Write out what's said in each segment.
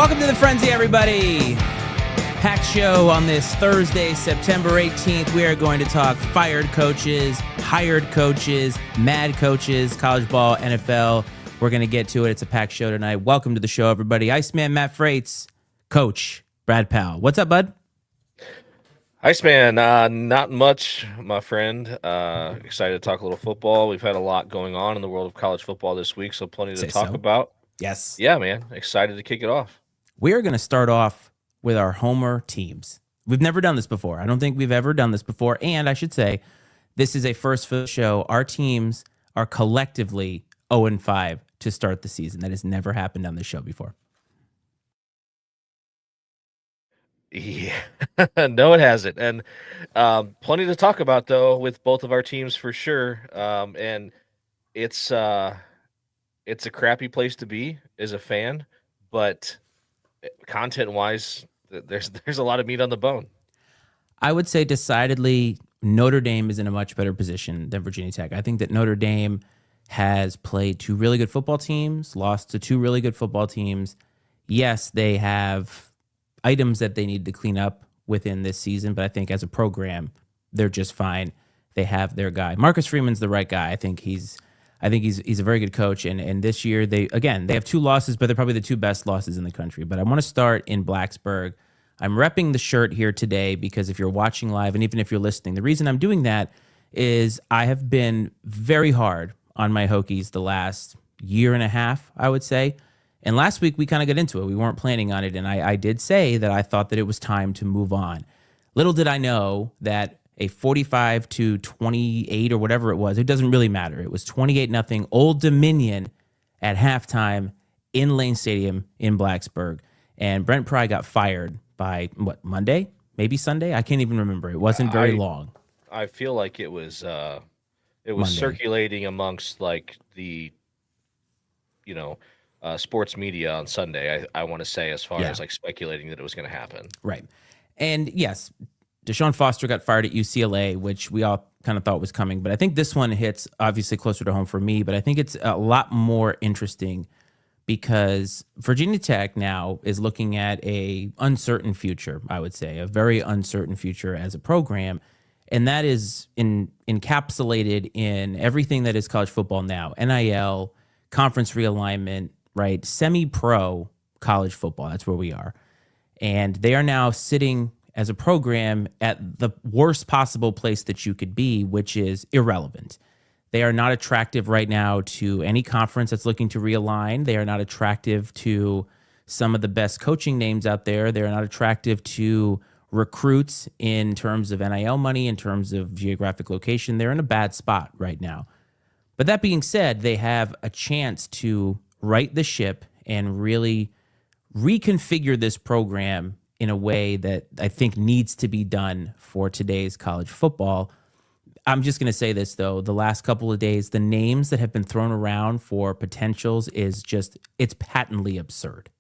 Welcome to the Frenzy, everybody. Packed show on this Thursday, September 18th. We are going to talk fired coaches, hired coaches, mad coaches, college ball, NFL. We're going to get to it. It's a packed show tonight. Welcome to the show, everybody. Iceman, Matt Freites, Coach Brad Powell. What's up, bud? Iceman, not much, my friend. Excited to talk a little football. We've had a lot going on in the world of college football this week, so plenty to talk about. Yes. Yeah, man. Excited to kick it off. We are going to start off with our homer teams. We've never done this before. I don't think we've ever done this before. And I should say, this is a first for the show. Our teams are collectively 0-5 to start the season. That has never happened on this show before. Yeah, no, it hasn't. And plenty to talk about, though, with both of our teams for sure. And it's a crappy place to be as a fan, but content-wise, there's a lot of meat on the bone. I would say decidedly Notre Dame is in a much better position than Virginia Tech. I think that Notre Dame has played two really good football teams, lost to two really good football teams. Yes, they have items that they need to clean up within this season, but I think as a program, they're just fine. They have their guy. Marcus Freeman's the right guy. I think he's a very good coach. And this year they have two losses, but they're probably the two best losses in the country. But I want to start in Blacksburg. I'm repping the shirt here today because if you're watching live and even if you're listening, the reason I'm doing that is I have been very hard on my Hokies the last year and a half, I would say. And last week we kind of got into it. We weren't planning on it. And I did say that I thought that it was time to move on. Little did I know that a 45-28 or whatever it was, it doesn't really matter. It was 28-0 Old Dominion at halftime in Lane Stadium in Blacksburg. And Brent Pry got fired by, Monday? Maybe Sunday? I can't even remember. It wasn't very long. I feel like it was Monday. Circulating amongst like the, sports media on Sunday, I want to say, as far as like speculating that it was going to happen. Right. And yes, Deshaun Foster got fired at UCLA, which we all kind of thought was coming. But I think this one hits obviously closer to home for me. But I think it's a lot more interesting because Virginia Tech now is looking at a uncertain future, I would say, a very uncertain future as a program. And that is encapsulated in everything that is college football now, NIL, conference realignment, right? Semi-pro college football. That's where we are. And they are now sitting as a program at the worst possible place that you could be, which is irrelevant. They are not attractive right now to any conference that's looking to realign. They are not attractive to some of the best coaching names out there. They're not attractive to recruits in terms of NIL money, in terms of geographic location. They're in a bad spot right now. But that being said, they have a chance to right the ship and really reconfigure this program in a way that I think needs to be done for today's college football. I'm just going to say this, though. The last couple of days, the names that have been thrown around for potentials it's patently absurd.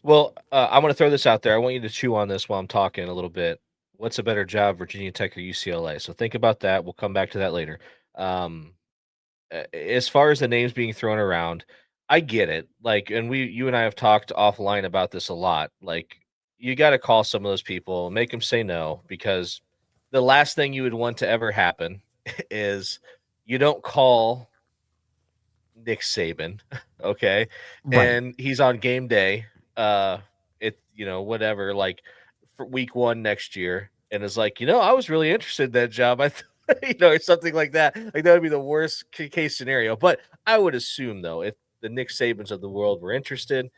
Well, I'm going to throw this out there. I want you to chew on this while I'm talking a little bit. What's a better job, Virginia Tech or UCLA? So think about that. We'll come back to that later. As far as the names being thrown around, I get it. Like, and you and I have talked offline about this a lot. Like, you got to call some of those people, make them say no, because the last thing you would want to ever happen is you don't call Nick Saban, okay, Right. and he's on game day. Whatever, like for week 1 next year, and is like, I was really interested in that job. Or something like that. Like that would be the worst case scenario. But I would assume though, if the Nick Sabans of the world were interested,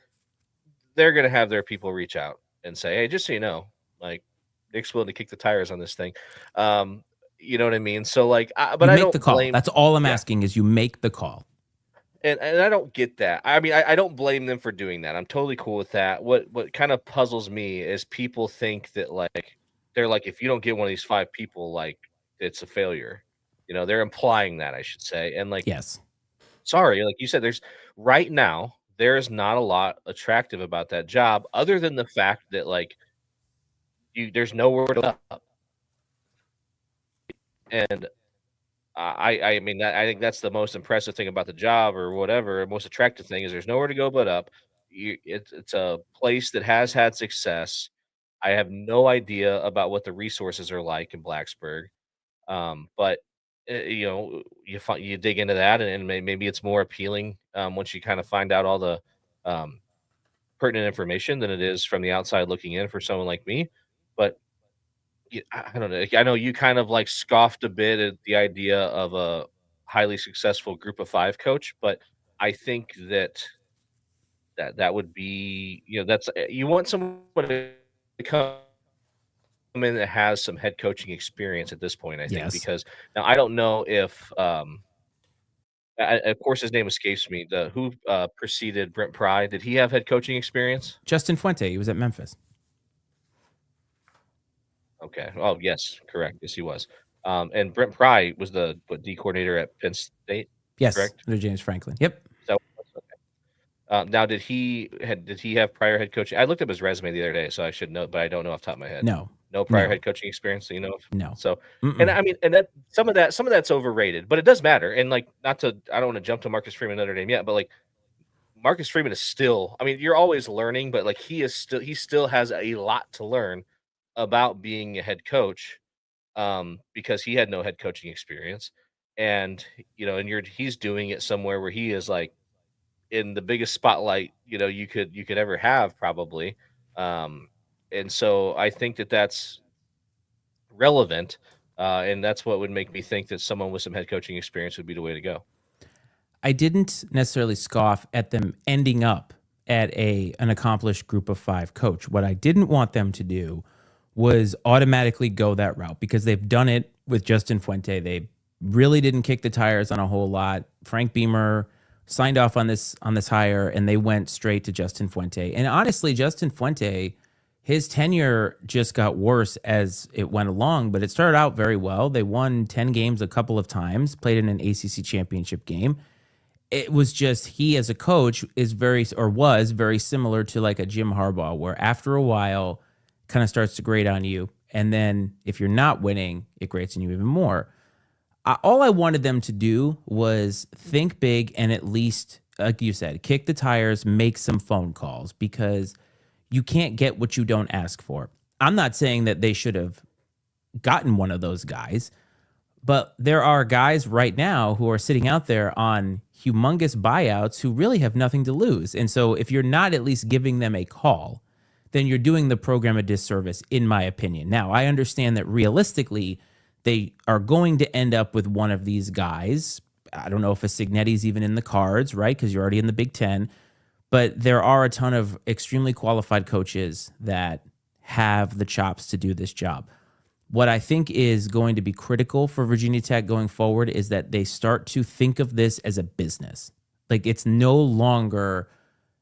they're going to have their people reach out and say, hey, just so you know, like Nick's willing to kick the tires on this thing. You know what I mean? So like, but you I make don't the call. blame. That's all I'm asking is you make the call. And I don't get that. I mean, I don't blame them for doing that. I'm totally cool with that. What kind of puzzles me is people think that like they're like, if you don't get one of these 5 people, like it's a failure. They're implying that, I should say. And like, Yes. Sorry, like you said, right now there's not a lot attractive about that job other than the fact that like there's nowhere to go up. And I think that's the most impressive thing about the job or whatever. Most attractive thing is there's nowhere to go but up. it's a place that has had success. I have no idea about what the resources are like in Blacksburg, but you dig into that, and maybe it's more appealing once you kind of find out all the um, pertinent information than it is from the outside looking in for someone like me. But I don't know. I know you kind of like scoffed a bit at the idea of a highly successful group of five coach, but I think that would be, that's you want someone to come in that has some head coaching experience at this point, I think, Yes. because now I don't know if of course his name escapes me. The who preceded Brent Pry, did he have head coaching experience? Justin Fuente, he was at Memphis. Okay. Oh, yes, correct. Yes, he was. And Brent Pry was the D coordinator at Penn State, Yes, correct? under James Franklin. Yep. Is that what it was? Okay. Now, did he have prior head coaching? I looked up his resume the other day, so I should know, but I don't know off the top of my head. No. No prior No. head coaching experience, so you know of? No. So, and Mm-mm. I mean, and that some of that's overrated, but it does matter. And like, not to, I don't want to jump to Marcus Freeman Notre Dame yet, but like Marcus Freeman is still, I mean, you're always learning, but like he still has a lot to learn about being a head coach, because he had no head coaching experience, and he's doing it somewhere where he is like in the biggest spotlight you could ever have probably, um, and so I think that's relevant, and that's what would make me think that someone with some head coaching experience would be the way to go. I didn't necessarily scoff at them ending up at an accomplished group of five coach. What I didn't want them to do was automatically go that route because they've done it with Justin Fuente. They really didn't kick the tires on a whole lot. Frank Beamer signed off on this hire and they went straight to Justin Fuente. And honestly, Justin Fuente, his tenure just got worse as it went along, but it started out very well. They won 10 games a couple of times, played in an ACC championship game. It was just he as a coach was very similar to like a Jim Harbaugh, where after a while kind of starts to grate on you. And then if you're not winning, it grates on you even more. All I wanted them to do was think big and at least, like you said, kick the tires, make some phone calls because you can't get what you don't ask for. I'm not saying that they should have gotten one of those guys, but there are guys right now who are sitting out there on humongous buyouts who really have nothing to lose. And so if you're not at least giving them a call, then you're doing the program a disservice, in my opinion. Now, I understand that realistically, they are going to end up with one of these guys. I don't know if a Signetti's even in the cards, right? Because you're already in the Big Ten. But there are a ton of extremely qualified coaches that have the chops to do this job. What I think is going to be critical for Virginia Tech going forward is that they start to think of this as a business. Like it's no longer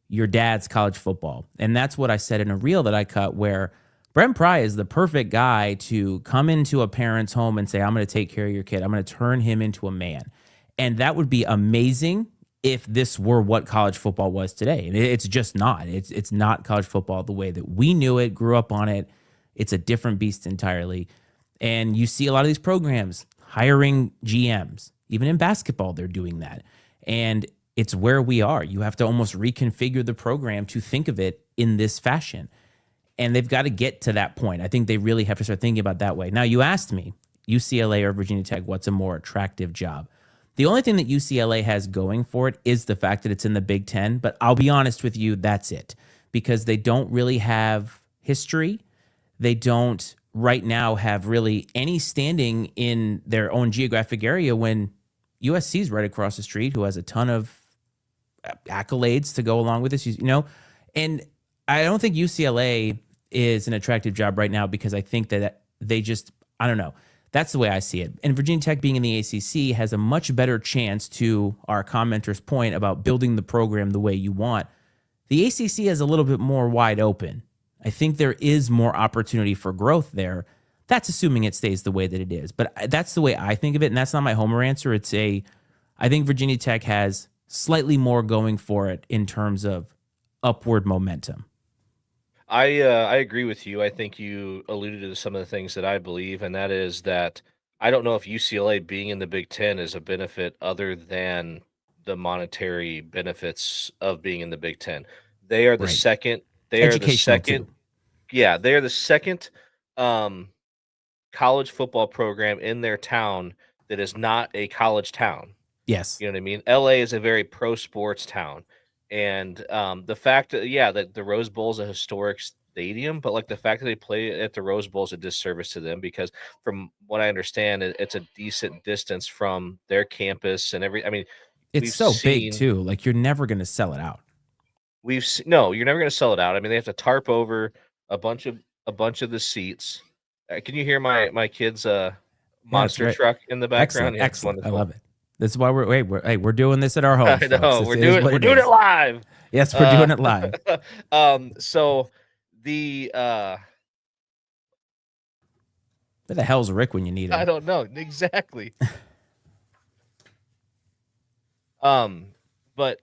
your dad's college football. And that's what I said in a reel that I cut where Brent Pry is the perfect guy to come into a parent's home and say, I'm going to take care of your kid. I'm going to turn him into a man. And that would be amazing if this were what college football was today. And it's just not. It's not college football the way that we knew it, grew up on it. It's a different beast entirely. And you see a lot of these programs hiring GMs. Even in basketball, they're doing that. And it's where we are. You have to almost reconfigure the program to think of it in this fashion. And they've got to get to that point. I think they really have to start thinking about it that way. Now, you asked me, UCLA or Virginia Tech, what's a more attractive job? The only thing that UCLA has going for it is the fact that it's in the Big Ten. But I'll be honest with you, that's it. Because they don't really have history. They don't right now have really any standing in their own geographic area when USC is right across the street, who has a ton of accolades to go along with this, and I don't think UCLA is an attractive job right now because I think that I don't know. That's the way I see it. And Virginia Tech being in the ACC has a much better chance, to our commenter's point about building the program the way you want. The ACC is a little bit more wide open. I think there is more opportunity for growth there. That's assuming it stays the way that it is. But that's the way I think of it, and that's not my homer answer. I think Virginia Tech has slightly more going for it in terms of upward momentum. I agree with you. I think you alluded to some of the things that I believe, and that is that I don't know if UCLA being in the Big Ten is a benefit other than the monetary benefits of being in the Big Ten. They are the Right. second. They are the Educational second. too. Yeah, they are the second college football program in their town that is not a college town. Yes. You know what I mean? LA is a very pro sports town. And the fact that, yeah, that the Rose Bowl is a historic stadium, but like the fact that they play at the Rose Bowl is a disservice to them because, from what I understand, it's a decent distance from their campus and I mean, It's we've so big seen, too. Like you're never going to sell it out. no, you're never going to sell it out. I mean, they have to tarp over a bunch of the seats. Can you hear my kids' Yeah, it's monster right. truck in the background? Excellent. Yeah, it's Excellent. I wonderful. love it. This is why we're doing this at our home, I folks. know This is what we're it doing it is. live. Yes, we're doing it live. So the Where the hell's Rick when you need him? I don't know exactly. But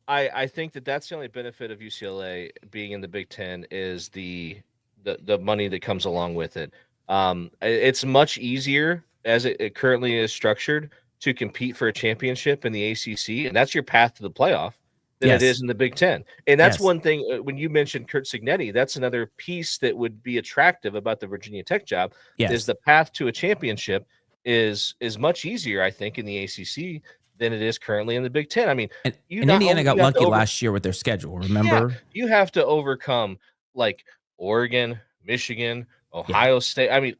I think that's the only benefit of UCLA being in the Big Ten is the money that comes along with it. It's much easier as it currently is structured to compete for a championship in the ACC, and that's your path to the playoff, than it Yes. is in the Big Ten. And that's Yes. one thing when you mentioned Kurt Signetti, that's another piece that would be attractive about the Virginia Tech job is Yes. the path to a championship is much easier, I think, in the ACC than it is currently in the Big Ten. I mean, And, you and not Indiana only got you have to lucky last year with their schedule. yeah, Remember? you have to overcome like Oregon, Michigan, Yeah. Ohio State. I mean,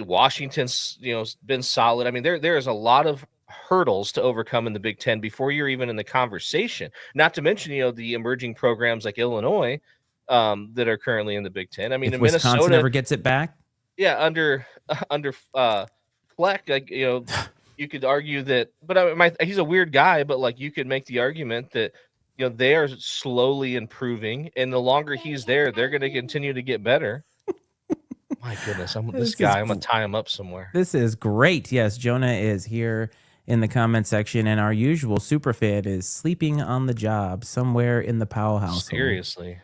Washington's been solid. I mean, there is a lot of hurdles to overcome in the Big Ten before you're even in the conversation. Not to mention the emerging programs like Illinois that are currently in the Big Ten. I mean, If in Wisconsin Minnesota, ever gets it back, yeah, under Fleck, like you could argue that, but he's a weird guy, but like you could make the argument that they are slowly improving, and the longer he's there, they're going to continue to get better. My goodness, I'm this this is guy. I'm gonna tie him up somewhere. this is great. Yes, Jonah is here in the comment section, and our usual super fan is sleeping on the job somewhere in the Powell household. Seriously,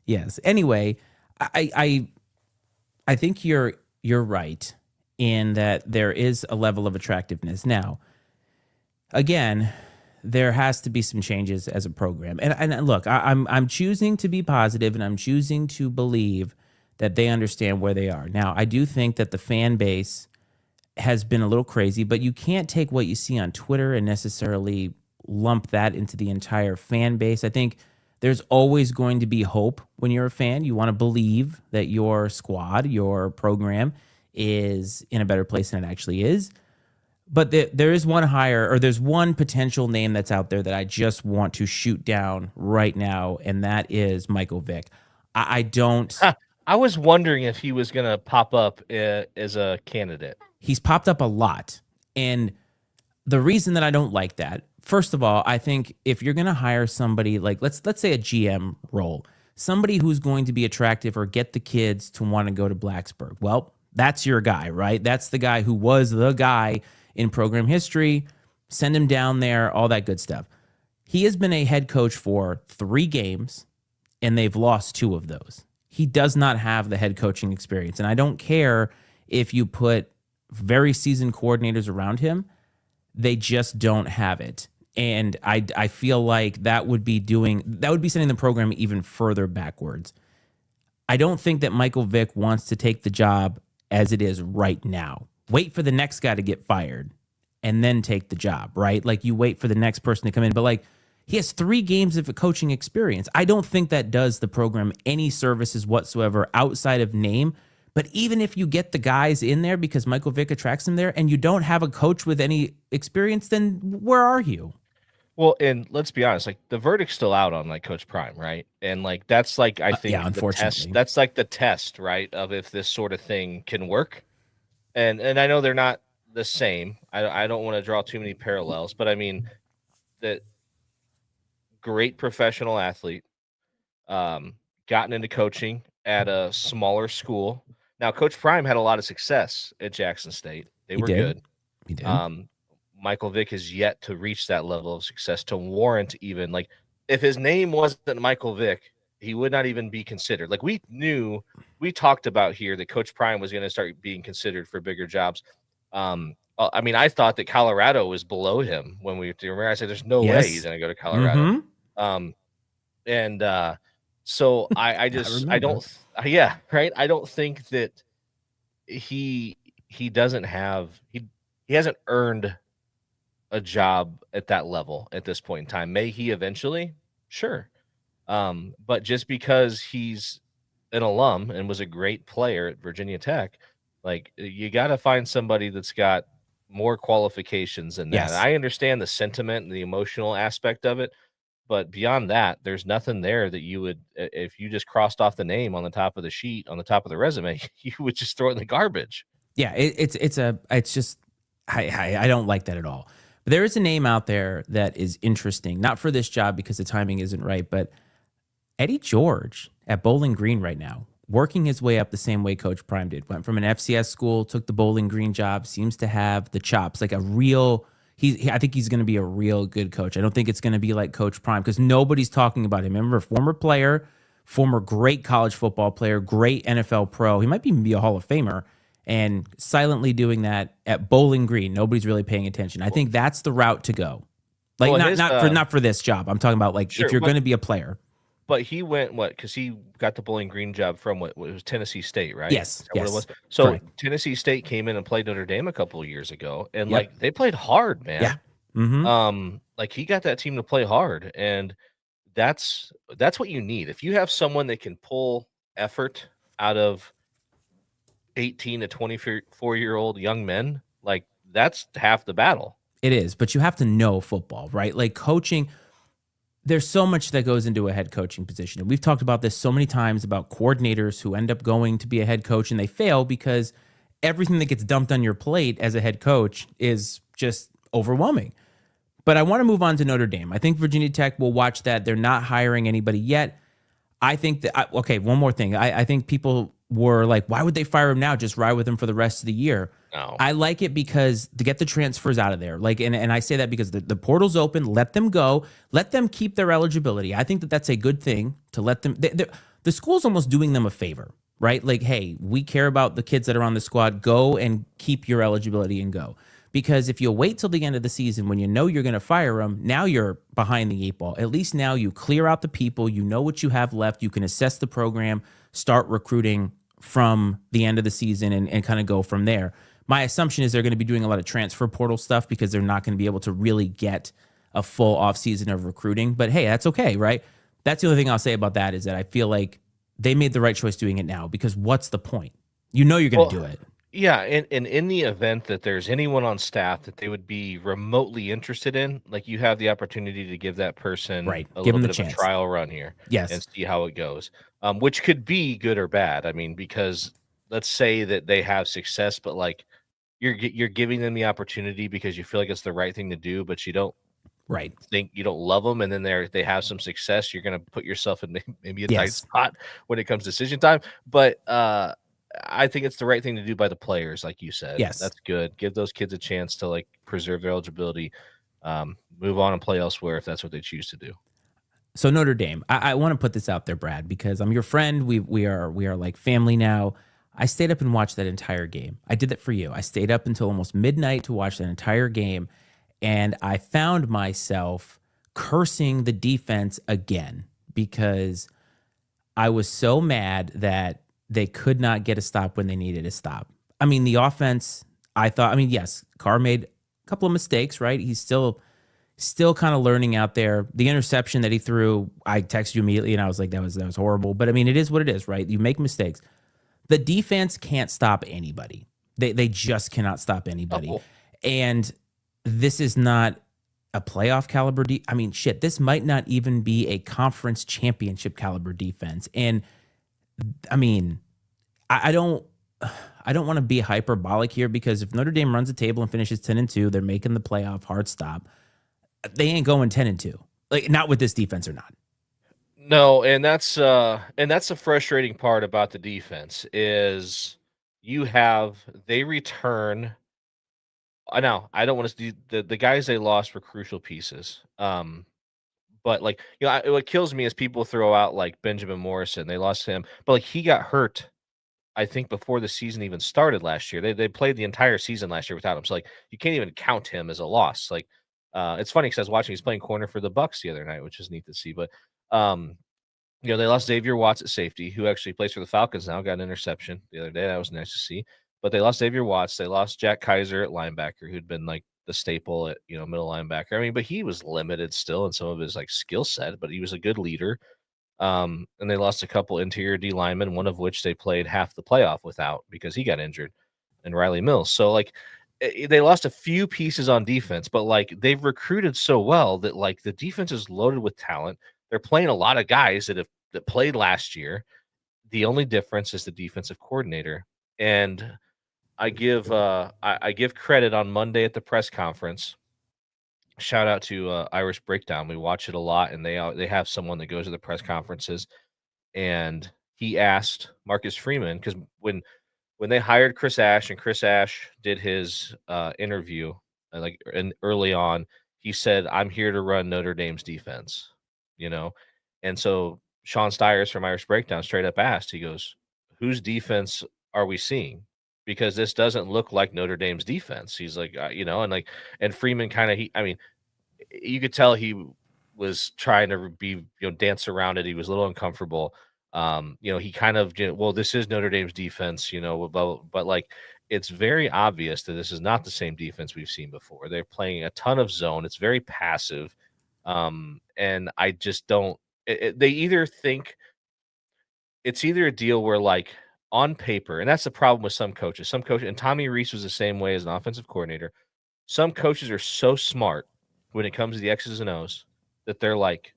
Yes. Anyway, I think you're right in that there is a level of attractiveness. Now, again, there has to be some changes as a program. And look, I'm choosing to be positive, and I'm choosing to believe that they understand where they are. Now, I do think that the fan base has been a little crazy, but you can't take what you see on Twitter and necessarily lump that into the entire fan base. I think there's always going to be hope when you're a fan. You want to believe that your squad, your program is in a better place than it actually is. But there is one there's one potential name that's out there that I just want to shoot down right now, and that is Michael Vick. I don't. I was wondering if he was gonna pop up as a candidate. He's popped up a lot, and the reason that I don't like that, first of all, I think if you're going to hire somebody like let's say a GM role, somebody who's going to be attractive or get the kids to want to go to Blacksburg, well, that's your guy, right? That's the guy who was the guy in program history. Send him down there, all that good stuff. He has been a head coach for 3 games, and they've lost 2 of those. He does not have the head coaching experience, and I don't care if you put very seasoned coordinators around him. They just don't have it. And I feel like that would be sending the program even further backwards. I don't think that Michael Vick wants to take the job as it is right now. Wait for the next guy to get fired and then take the job, right? Like you wait for the next person to come in. But like he has 3 games of coaching experience. I don't think that does the program any services whatsoever outside of name. But even if you get the guys in there because Michael Vick attracts them there and you don't have a coach with any experience, then where are you? Well, and let's be honest, like the verdict's still out on like Coach Prime, right? And like that's like I think Yeah, the test. unfortunately. That's like the test, right, of if this sort of thing can work. And I know they're not the same. I don't want to draw too many parallels, but I mean that great professional athlete, gotten into coaching at a smaller school. Now, Coach Prime had a lot of success at Jackson State. They He were did. good. He did. Michael Vick has yet to reach that level of success to warrant even like if his name wasn't Michael Vick, he would not even be considered. Like we talked about here that Coach Prime was going to start being considered for bigger jobs. I mean, I thought that Colorado was below him when we remember. I said, "There's no way he's going to go to Colorado." Mm-hmm. And So I just I remember. don't yeah, right. I don't think that he doesn't have he hasn't earned a job at that level at this point in time. May he eventually? Sure. But just because he's an alum and was a great player at Virginia Tech, like you got to find somebody that's got more qualifications than that. Yes. I understand the sentiment and the emotional aspect of it, but beyond that, there's nothing there that you would, if you just crossed off the name on the top of the sheet, on the top of the resume, you would just throw it in the garbage. Yeah, it's just I don't like that at all. But there is a name out there that is interesting, not for this job because the timing isn't right, but Eddie George at Bowling Green right now, working his way up the same way Coach Prime did. Went from an FCS school, took the Bowling Green job, seems to have the chops, like a real. I think he's going to be a real good coach. I don't think it's going to be like Coach Prime because nobody's talking about him. Remember, former player, former great college football player, great NFL pro. He might even be a Hall of Famer and silently doing that at Bowling Green. Nobody's really paying attention. I think that's the route to go. Like Well, his not for this job. I'm talking about like if sure, you're going to be a player. but he went what? Because he got the Bowling Green job from what it was Tennessee State, right? Is Yes, that what it yes, was? So correct. Tennessee State came in and played Notre Dame a couple of years ago, and Yep. like they played hard, Yeah. man. Mm-hmm. Like he got that team to play hard, and that's what you need. If you have someone that can pull effort out of 18 to 24-year-old young men, like that's half the battle. It is, but you have to know football, right? Like coaching, there's so much that goes into a head coaching position. And we've talked about this so many times about coordinators who end up going to be a head coach and they fail because everything that gets dumped on your plate as a head coach is just overwhelming. But I want to move on to Notre Dame. I think Virginia Tech will watch that. They're not hiring anybody yet. I think that, okay, one more thing. I think people were like, why would they fire him now? Just ride with him for the rest of the year. No. I like it because to get the transfers out of there. Like, and I say that because the portal's open. Let them go. Let them keep their eligibility. I think that that's a good thing to let them. The school's almost doing them a favor, right? Like, hey, we care about the kids that are on the squad. Go and keep your eligibility and go. Because if you wait till the end of the season when you know you're going to fire them, now you're behind the eight ball. At least now you clear out the people. You know what you have left. You can assess the program, start recruiting from the end of the season and kind of go from there. My assumption is they're going to be doing a lot of transfer portal stuff because they're not going to be able to really get a full offseason of recruiting. But hey, that's okay, right? That's the only thing I'll say about that is that I feel like they made the right choice doing it now because what's the point? You know you're going to do it. Yeah, and in the event that there's anyone on staff that they would be remotely interested in, like you have the opportunity to give that person Right. a Give little them the bit of a chance. trial run here and Yes. see how it goes, which could be good or bad. I mean, because let's say that they have success, but like you're giving them the opportunity because you feel like it's the right thing to do, but you don't Right. think you don't love them, and then they have some success. You're going to put yourself in maybe a tight Yes. spot when it comes decision time, but I think it's the right thing to do by the players, like you said. Yes. That's good. Give those kids a chance to like preserve their eligibility, move on and play elsewhere if that's what they choose to do. So Notre Dame, I want to put this out there, Brad, because I'm your friend. We are like family now. I stayed up and watched that entire game. I did that for you. I stayed up until almost midnight to watch that entire game, and I found myself cursing the defense again because I was so mad that they could not get a stop when they needed a stop. I mean, the offense, I thought, I mean, yes, Carr made a couple of mistakes, right? He's still kind of learning out there. The interception that he threw, I texted you immediately and I was like, that was horrible. But I mean, it is what it is, right? You make mistakes. The defense can't stop anybody. They just cannot stop anybody. Oh, And this is not a playoff caliber. I mean, shit, this might not even be a conference championship caliber defense. And I mean, I don't want to be hyperbolic here because if Notre Dame runs the table and finishes 10-2, they're making the playoff hard stop. They ain't going 10-2. Like not with this defense or not. no, and that's the frustrating part about the defense is they return. I know I don't want to do the guys they lost were crucial pieces. But like what kills me is people throw out like Benjamin Morrison. They lost him, but like he got hurt I think before the season even started last year. They played the entire season last year without him. So like you can't even count him as a loss. Like it's funny because I was watching he's playing corner for the Bucks the other night, which is neat to see. But um They lost Xavier Watts at safety, who actually plays for the Falcons now, got an interception the other day. That was nice to see. But they lost Xavier Watts. They lost Jack Kaiser at linebacker, who'd been like the staple at, middle linebacker. I mean, but he was limited still in some of his like skill set, but he was a good leader. And they lost a couple interior D linemen, one of which they played half the playoff without because he got injured, and Riley Mills. So like they lost a few pieces on defense, but like they've recruited so well that like the defense is loaded with talent. They're playing a lot of guys that played last year. The only difference is the defensive coordinator. And I give credit on Monday at the press conference. Shout out to Irish Breakdown. We watch it a lot, and they have someone that goes to the press conferences. And he asked Marcus Freeman, because when they hired Chris Ash and Chris Ash did his interview, and early on, he said, "I'm here to run Notre Dame's defense," and so Sean Stiers from Irish Breakdown straight up asked, he goes, "Whose defense are we seeing? Because this doesn't look like Notre Dame's defense." He's like, and Freeman kind of, you could tell he was trying to be, dance around it. He was a little uncomfortable. He kind of, well, this is Notre Dame's defense, but like, it's very obvious that this is not the same defense we've seen before. They're playing a ton of zone. It's very passive. And I just don't, they either think it's either a deal where like on paper, and that's the problem with some coaches, and Tommy Rees was the same way as an offensive coordinator. Some coaches are so smart when it comes to the X's and O's that they're like,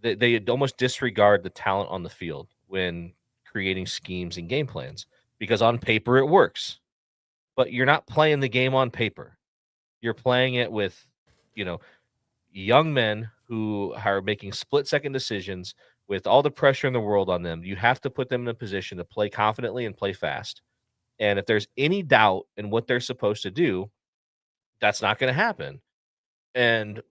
they almost disregard the talent on the field when creating schemes and game plans, because on paper it works, but you're not playing the game on paper. You're playing it with, young men who are making split-second decisions with all the pressure in the world on them. You have to put them in a position to play confidently and play fast. And if there's any doubt in what they're supposed to do, that's not going to happen. And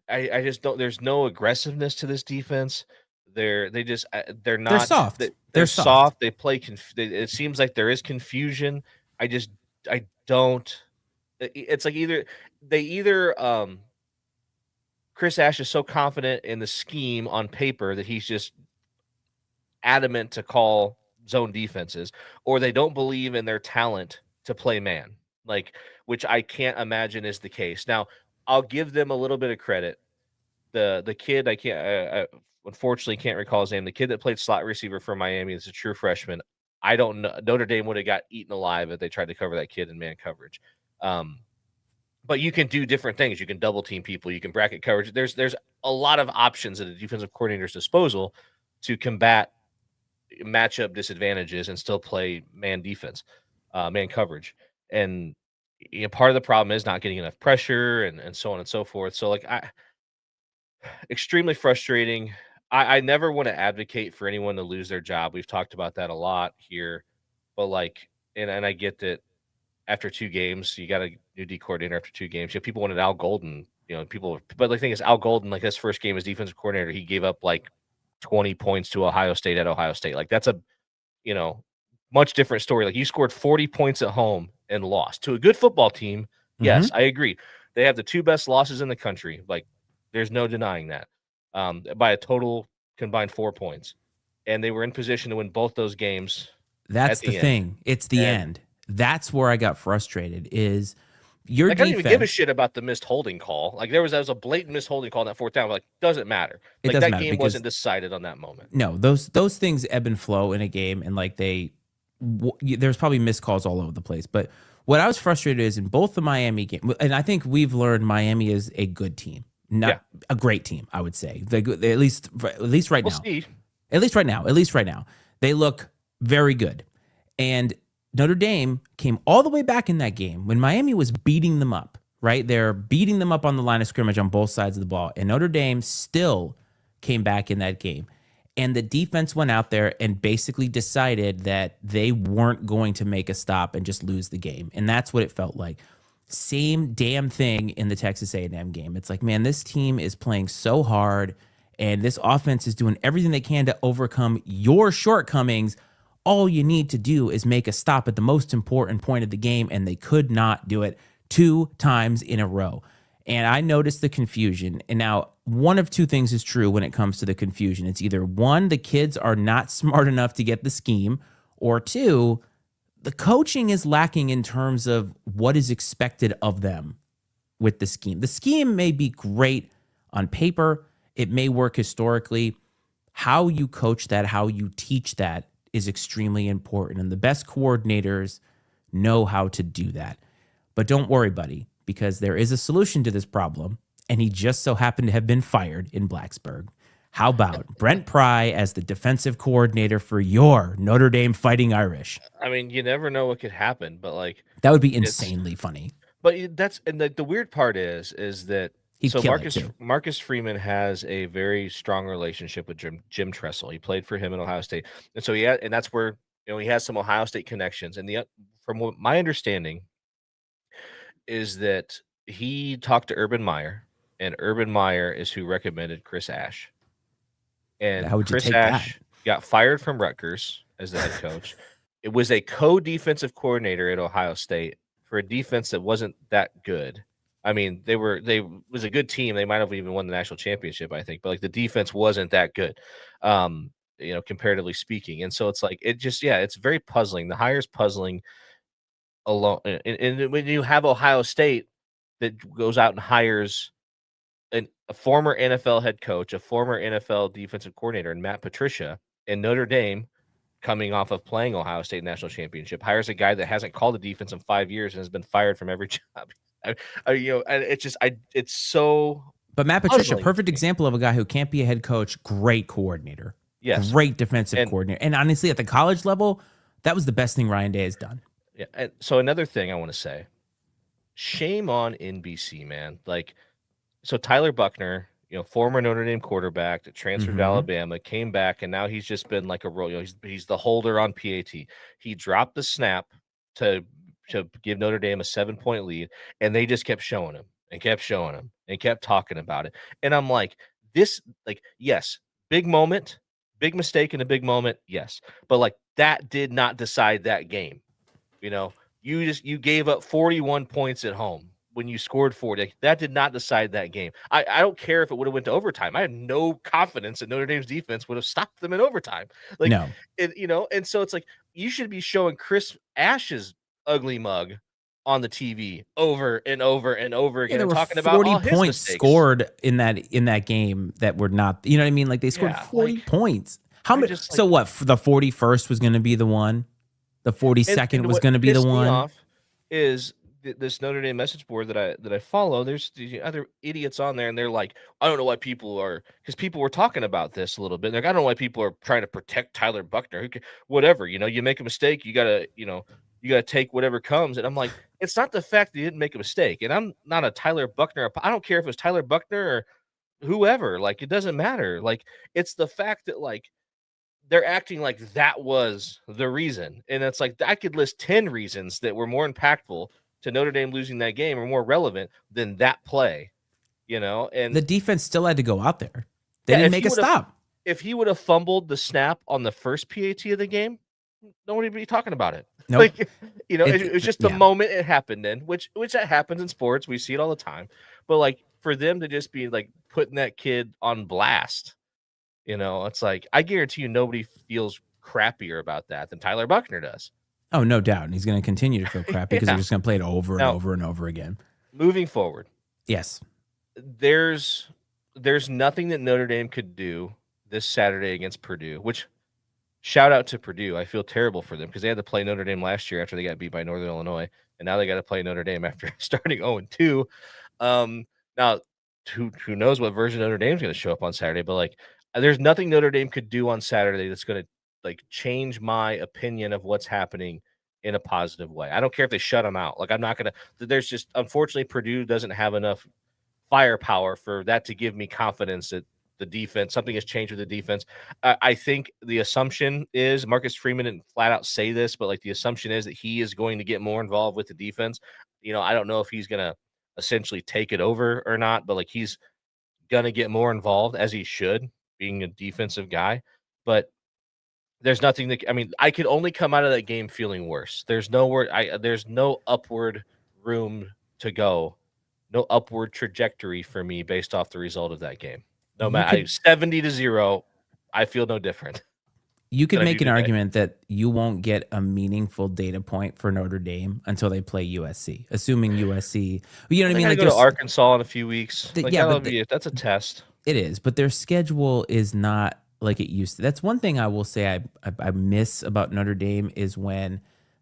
I just don't. There's no aggressiveness to this defense. They're not. They're soft. They're soft. They play. It seems like there is confusion. I don't. It's like either Chris Ash is so confident in the scheme on paper that he's just adamant to call zone defenses, or they don't believe in their talent to play man, which I can't imagine is the case. Now, I'll give them a little bit of credit. The kid, I unfortunately can't recall his name. The kid that played slot receiver for Miami is a true freshman. I don't know. Notre Dame would have got eaten alive if they tried to cover that kid in man coverage. But you can do different things. You can double team people. You can bracket coverage. There's a lot of options at a defensive coordinator's disposal to combat matchup disadvantages and still play man defense, man coverage. And part of the problem is not getting enough pressure and so on and so forth. So extremely frustrating. I never want to advocate for anyone to lose their job. We've talked about that a lot here, but and I get that after 2 games, you got a new D coordinator after 2 games. People wanted Al Golden, but the thing is, Al Golden, his first game as defensive coordinator, he gave up 20 points to Ohio State at Ohio State. That's a, much different story. You scored 40 points at home and lost to a good football team. Mm-hmm. Yes, I agree. They have the 2 best losses in the country. There's no denying that. By a total combined 4 points. And they were in position to win both those games. That's the thing. It's the end. That's where I got frustrated is your defense. I don't even give a shit about the missed holding call. There was a blatant missed holding call on that 4th down. Doesn't matter. It doesn't matter game wasn't decided on that moment. No, those things ebb and flow in a game, and there's probably missed calls all over the place. But what I was frustrated is in both the Miami game, and I think we've learned Miami is a good team, not a great team. I would say they at least right now. See. At least right now, they look very good, and Notre Dame came all the way back in that game when Miami was beating them up, right? They're beating them up on the line of scrimmage on both sides of the ball. And Notre Dame still came back in that game. And the defense went out there and basically decided that they weren't going to make a stop and just lose the game. And that's what it felt like. Same damn thing in the Texas A&M game. It's man, this team is playing so hard, and this offense is doing everything they can to overcome your shortcomings. All you need to do is make a stop at the most important point of the game, and they could not do it 2 times in a row. And I noticed the confusion. And now, one of two things is true when it comes to the confusion. It's either one, the kids are not smart enough to get the scheme, or two, the coaching is lacking in terms of what is expected of them with the scheme. The scheme may be great on paper, it may work historically. How you coach that, how you teach that is extremely important. And the best coordinators know how to do that. But don't worry, buddy, because there is a solution to this problem, and he just so happened to have been fired in Blacksburg. How about Brent Pry as the defensive coordinator for your Notre Dame Fighting Irish? I mean, you never know what could happen, but like That would be it's insanely funny. but that's and the weird part is that He'd so kill it too. Marcus Freeman has a very strong relationship with Jim Tressel. He played for him in Ohio State, and so and that's where he has some Ohio State connections. And from what my understanding is that he talked to Urban Meyer, and Urban Meyer is who recommended Chris Ash. And How would you Chris take Ash that? got fired from Rutgers as the head coach. It was a co-defensive coordinator at Ohio State for a defense that wasn't that good. I mean, they was a good team. They might have even won the national championship, I think, but like the defense wasn't that good, comparatively speaking. And so it's like it's very puzzling. The hire's puzzling alone. And when you have Ohio State that goes out and hires a former NFL head coach, a former NFL defensive coordinator, and Matt Patricia, and Notre Dame, coming off of playing Ohio State national championship, hires a guy that hasn't called a defense in 5 years and has been fired from every job. It's so. But Matt Patricia, puzzling to perfect me. example of a guy who can't be a head coach, great coordinator. Yes. Great defensive And- coordinator. And honestly, at the college level, that was the best thing Ryan Day has done. Yeah. And so another thing I want to say, shame on NBC, man. Like, so Tyler Buckner, former Notre Dame quarterback that transferred to Mhm. Alabama, came back, and now he's just been like a role. He's the holder on PAT. He dropped the snap to give Notre Dame a 7-point lead, and they just kept showing him and kept showing him and kept talking about it. And I'm like, yes, big moment, big mistake in a big moment, yes, but like that did not decide that game. You gave up 41 points at home when you scored 40. That did not decide that game. I don't care if it would have went to overtime. I have no confidence that Notre Dame's defense would have stopped them in overtime. Like, No. and so it's like you should be showing Chris Ash's ugly mug on the TV over and over and over again, There and were talking 40 about all his points mistakes. scored in that game that were not, you know what I mean? Like they scored Yeah, 40 like, points. How I many? just, So what? The 41st was going to be the one. The 42nd was what going to be the pissed me one. off is this Notre Dame message board that I follow. There's the other idiots on there, and they're like, I don't know why because people were talking about this a little bit. Like, I don't know why people are trying to protect Tyler Buckner. Whatever, you make a mistake, you gotta take whatever comes. And I'm like, it's not the fact that you didn't make a mistake. And I'm not a Tyler Buckner. I don't care if it was Tyler Buckner or whoever. Like, it doesn't matter. Like, it's the fact that like they're acting like that was the reason. And it's like I could list 10 reasons that were more impactful to Notre Dame losing that game or more relevant than that play, and The defense still had to go out there. They Yeah, didn't if make he a would've- stop. if he would have fumbled the snap on the first PAT of the game, nobody would be talking about it. Nope. Like, it was just the yeah. moment it happened in, which that happens in sports. We see it all the time. But like for them to just be like putting that kid on blast, it's like I guarantee you nobody feels crappier about that than Tyler Buckner does. Oh, no doubt. And he's going to continue to feel crap because Yeah. they're just going to play it over and Now- over and over again. Moving forward, Yes. there's nothing that Notre Dame could do this Saturday against Purdue, which shout out to Purdue. I feel terrible for them because they had to play Notre Dame last year after they got beat by Northern Illinois, and now they got to play Notre Dame after starting 0-2. Now who knows what version of Notre Dame's going to show up on Saturday, but like there's nothing Notre Dame could do on Saturday that's going to like change my opinion of what's happening in a positive way. I don't care if they shut them out. Like I'm not going to, there's just, unfortunately, Purdue doesn't have enough firepower for that to give me confidence that the defense, something has changed with the defense. I think the assumption is Marcus Freeman didn't flat out say this, but like the assumption is that he is going to get more involved with the defense. I don't know if he's going to essentially take it over or not, but like he's going to get more involved as he should, being a defensive guy. But there's nothing that, I could only come out of that game feeling worse. There's no upward room to go no upward trajectory for me based off the result of that game. No You matter could 70-0, I feel no different you could than I make do an today. argument that you won't get a meaningful data point for Notre Dame until they play USC, assuming USC. You know what Well, I they mean? got to Like go to there's Arkansas in a few weeks. Like yeah, that'll but be that's a test. it is, but their schedule is not like it used to. That's one thing I will say I miss about Notre Dame is when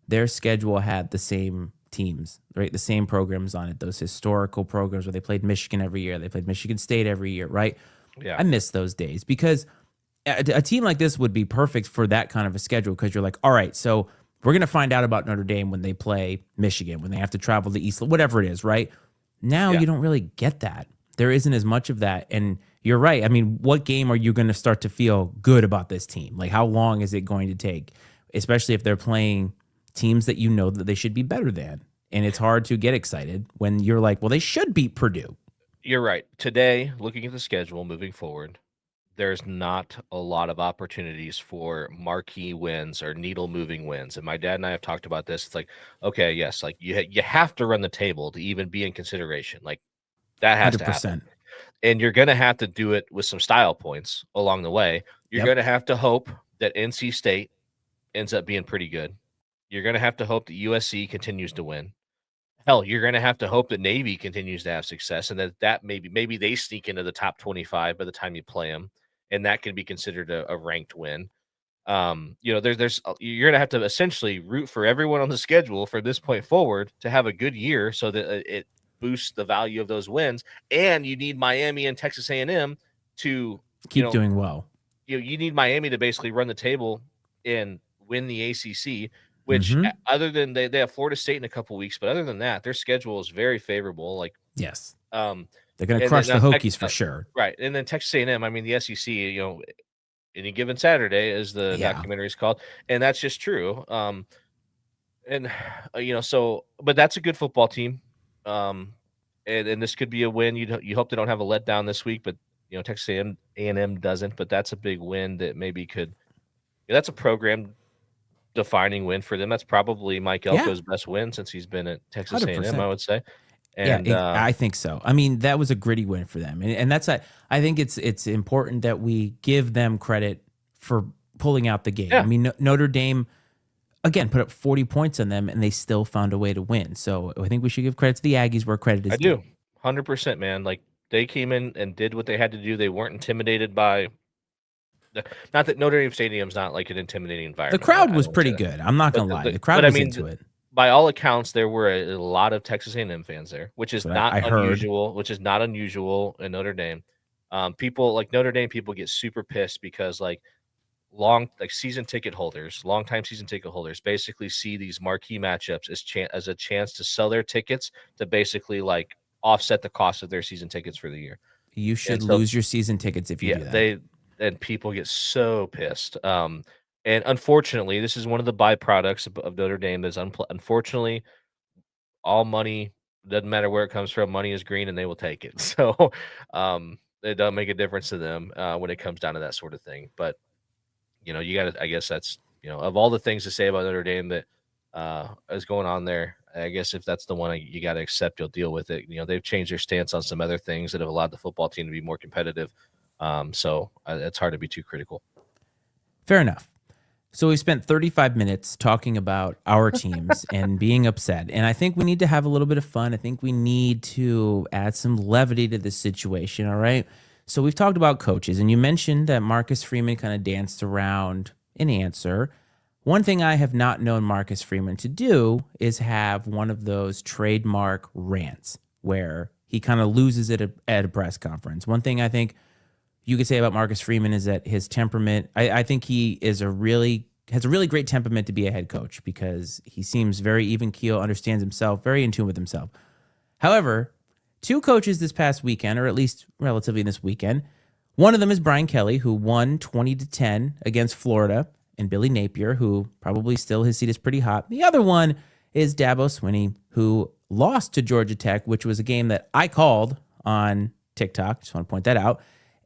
their schedule had the same teams, right? The same programs on it, those historical programs where they played Michigan every year, they played Michigan State every year, right? Yeah. I miss those days because a team like this would be perfect for that kind of a schedule because you're like, all right, so we're going to find out about Notre Dame when they play Michigan, when they have to travel to East, whatever it is, right? Now Yeah. you don't really get that. There isn't as much of that. And you're right. I mean, what game are you going to start to feel good about this team? Like, how long is it going to take? Especially if they're playing teams that you know that they should be better than. And it's hard to get excited when you're like, well, they should beat Purdue. You're right. Today, looking at the schedule moving forward, there's not a lot of opportunities for marquee wins or needle moving wins. And my dad and I have talked about this. It's like, okay, yes, like you have to run the table to even be in consideration. Like that has to happen. 100%. And you're going to have to do it with some style points along the way. You're Yep. going to have to hope that NC State ends up being pretty good. You're going to have to hope that USC continues to win. Hell, you're going to have to hope that Navy continues to have success and that maybe they sneak into the top 25 by the time you play them, and that can be considered a ranked win. There's you're going to have to essentially root for everyone on the schedule from this point forward to have a good year so that it boosts the value of those wins. And you need Miami and Texas A&M to Keep doing well. you need Miami to basically run the table and win the ACC. Which, Mhm. other than they have Florida State in a couple weeks, but other than that, their schedule is very favorable. Like, Yes. um, They're going to and crush then the Hokies for sure. right, and then Texas A&M. I mean, the SEC, any given Saturday, as the Yeah. documentary is called, and that's just true. And so, but that's a good football team. And this could be a win. You hope they don't have a letdown this week, but Texas A&M doesn't. But that's a big win that maybe could. That's a program defining win for them. That's probably Mike Yeah. Elko's best win since he's been at Texas A&M, 100%. I would say. Yeah, And I think so. I mean, that was a gritty win for them, and that's I think it's important that we give them credit for pulling out the game. Yeah. I mean, Notre Dame again put up 40 points on them, and they still found a way to win. So I think we should give credit to the Aggies where credit is I due. do 100%, man. Like they came in and did what they had to do. They weren't intimidated by. Not that Notre Dame Stadium's not like an intimidating environment. The crowd I was don't pretty say that. good. I'm not But gonna lie. The crowd but I was mean, into it. by all accounts, there were a lot of Texas A&M fans there, which is That's what not I heard. unusual. Which is not unusual in Notre Dame. People like Notre Dame people get super pissed because like long season ticket holders, longtime season ticket holders, basically see these marquee matchups as a chance to sell their tickets to basically like offset the cost of their season tickets for the year. You should And so lose your season tickets if you do that. and people get so pissed. And unfortunately, this is one of the byproducts of Notre Dame. Is unfortunately all money doesn't matter where it comes from. Money is green, and they will take it. So it doesn't make a difference to them when it comes down to that sort of thing. But you got to. I guess that's of all the things to say about Notre Dame that is going on there. I guess if that's the one you got to accept, you'll deal with it. They've changed their stance on some other things that have allowed the football team to be more competitive. So it's hard to be too critical. Fair enough. So we spent 35 minutes talking about our teams and being upset. And I think we need to have a little bit of fun. I think we need to add some levity to this situation. All right. So we've talked about coaches, and you mentioned that Marcus Freeman kind of danced around an answer. One thing I have not known Marcus Freeman to do is have one of those trademark rants where he kind of loses it at a press conference. One thing I think you could say about Marcus Freeman is that his temperament, I think he has a really great temperament to be a head coach because he seems very even keel, understands himself, very in tune with himself. However, two coaches this past weekend, or at least relatively this weekend, one of them is Brian Kelly, who won 20-10 against Florida, and Billy Napier, who probably still his seat is pretty hot. The other one is Dabo Swinney, who lost to Georgia Tech, which was a game that I called on TikTok. Just want to point that out.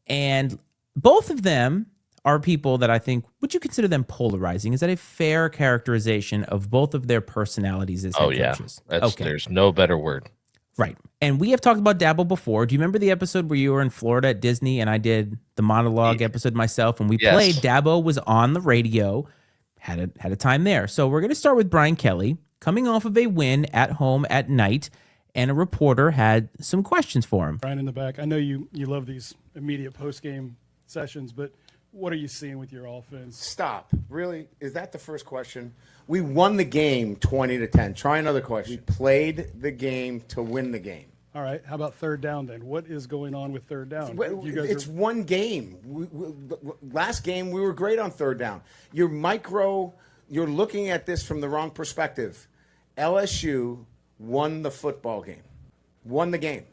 And both of them are people that I think, would you consider them polarizing? Is that a fair characterization of both of their personalities as head coaches? There's no better word. Right. And we have talked about Dabo before. Do you remember the episode where you were in Florida at Disney and I did the monologue episode myself and we played? Dabo was on the radio, had a time there. So we're going to start with Brian Kelly coming off of a win at home at night, and a reporter had some questions for him. Brian in the back, I know you love these immediate post-game sessions, but what are you seeing with your offense? Stop. Really? Is that the first question? We won the game 20-10. Try another question. We played the game to win the game. All right. How about third down then? What is going on with third down? It's one game. Last game, we were great on third down. You're looking at this from the wrong perspective. LSU won the football game. Won the game.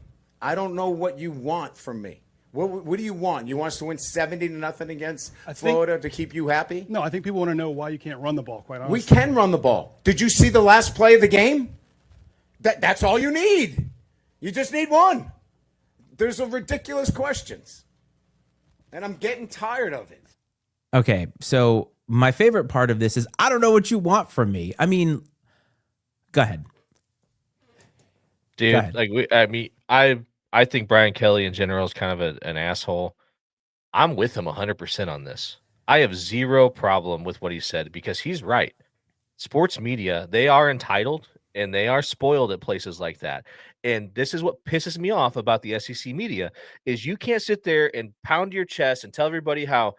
I don't know what you want from me. What do you want? You want us to win 70-0 against Florida to keep you happy? No, I think people want to know why you can't run the ball, quite honestly. We can run the ball. Did you see the last play of the game? That's all you need. You just need one. There's a ridiculous questions. And I'm getting tired of it. Okay, so my favorite part of this is I don't know what you want from me. I mean, go ahead. Dude, I think Brian Kelly in general is kind of an asshole. I'm with him 100% on this. I have zero problem with what he said because he's right. Sports media, they are entitled and they are spoiled at places like that. And this is what pisses me off about the SEC media is you can't sit there and pound your chest and tell everybody how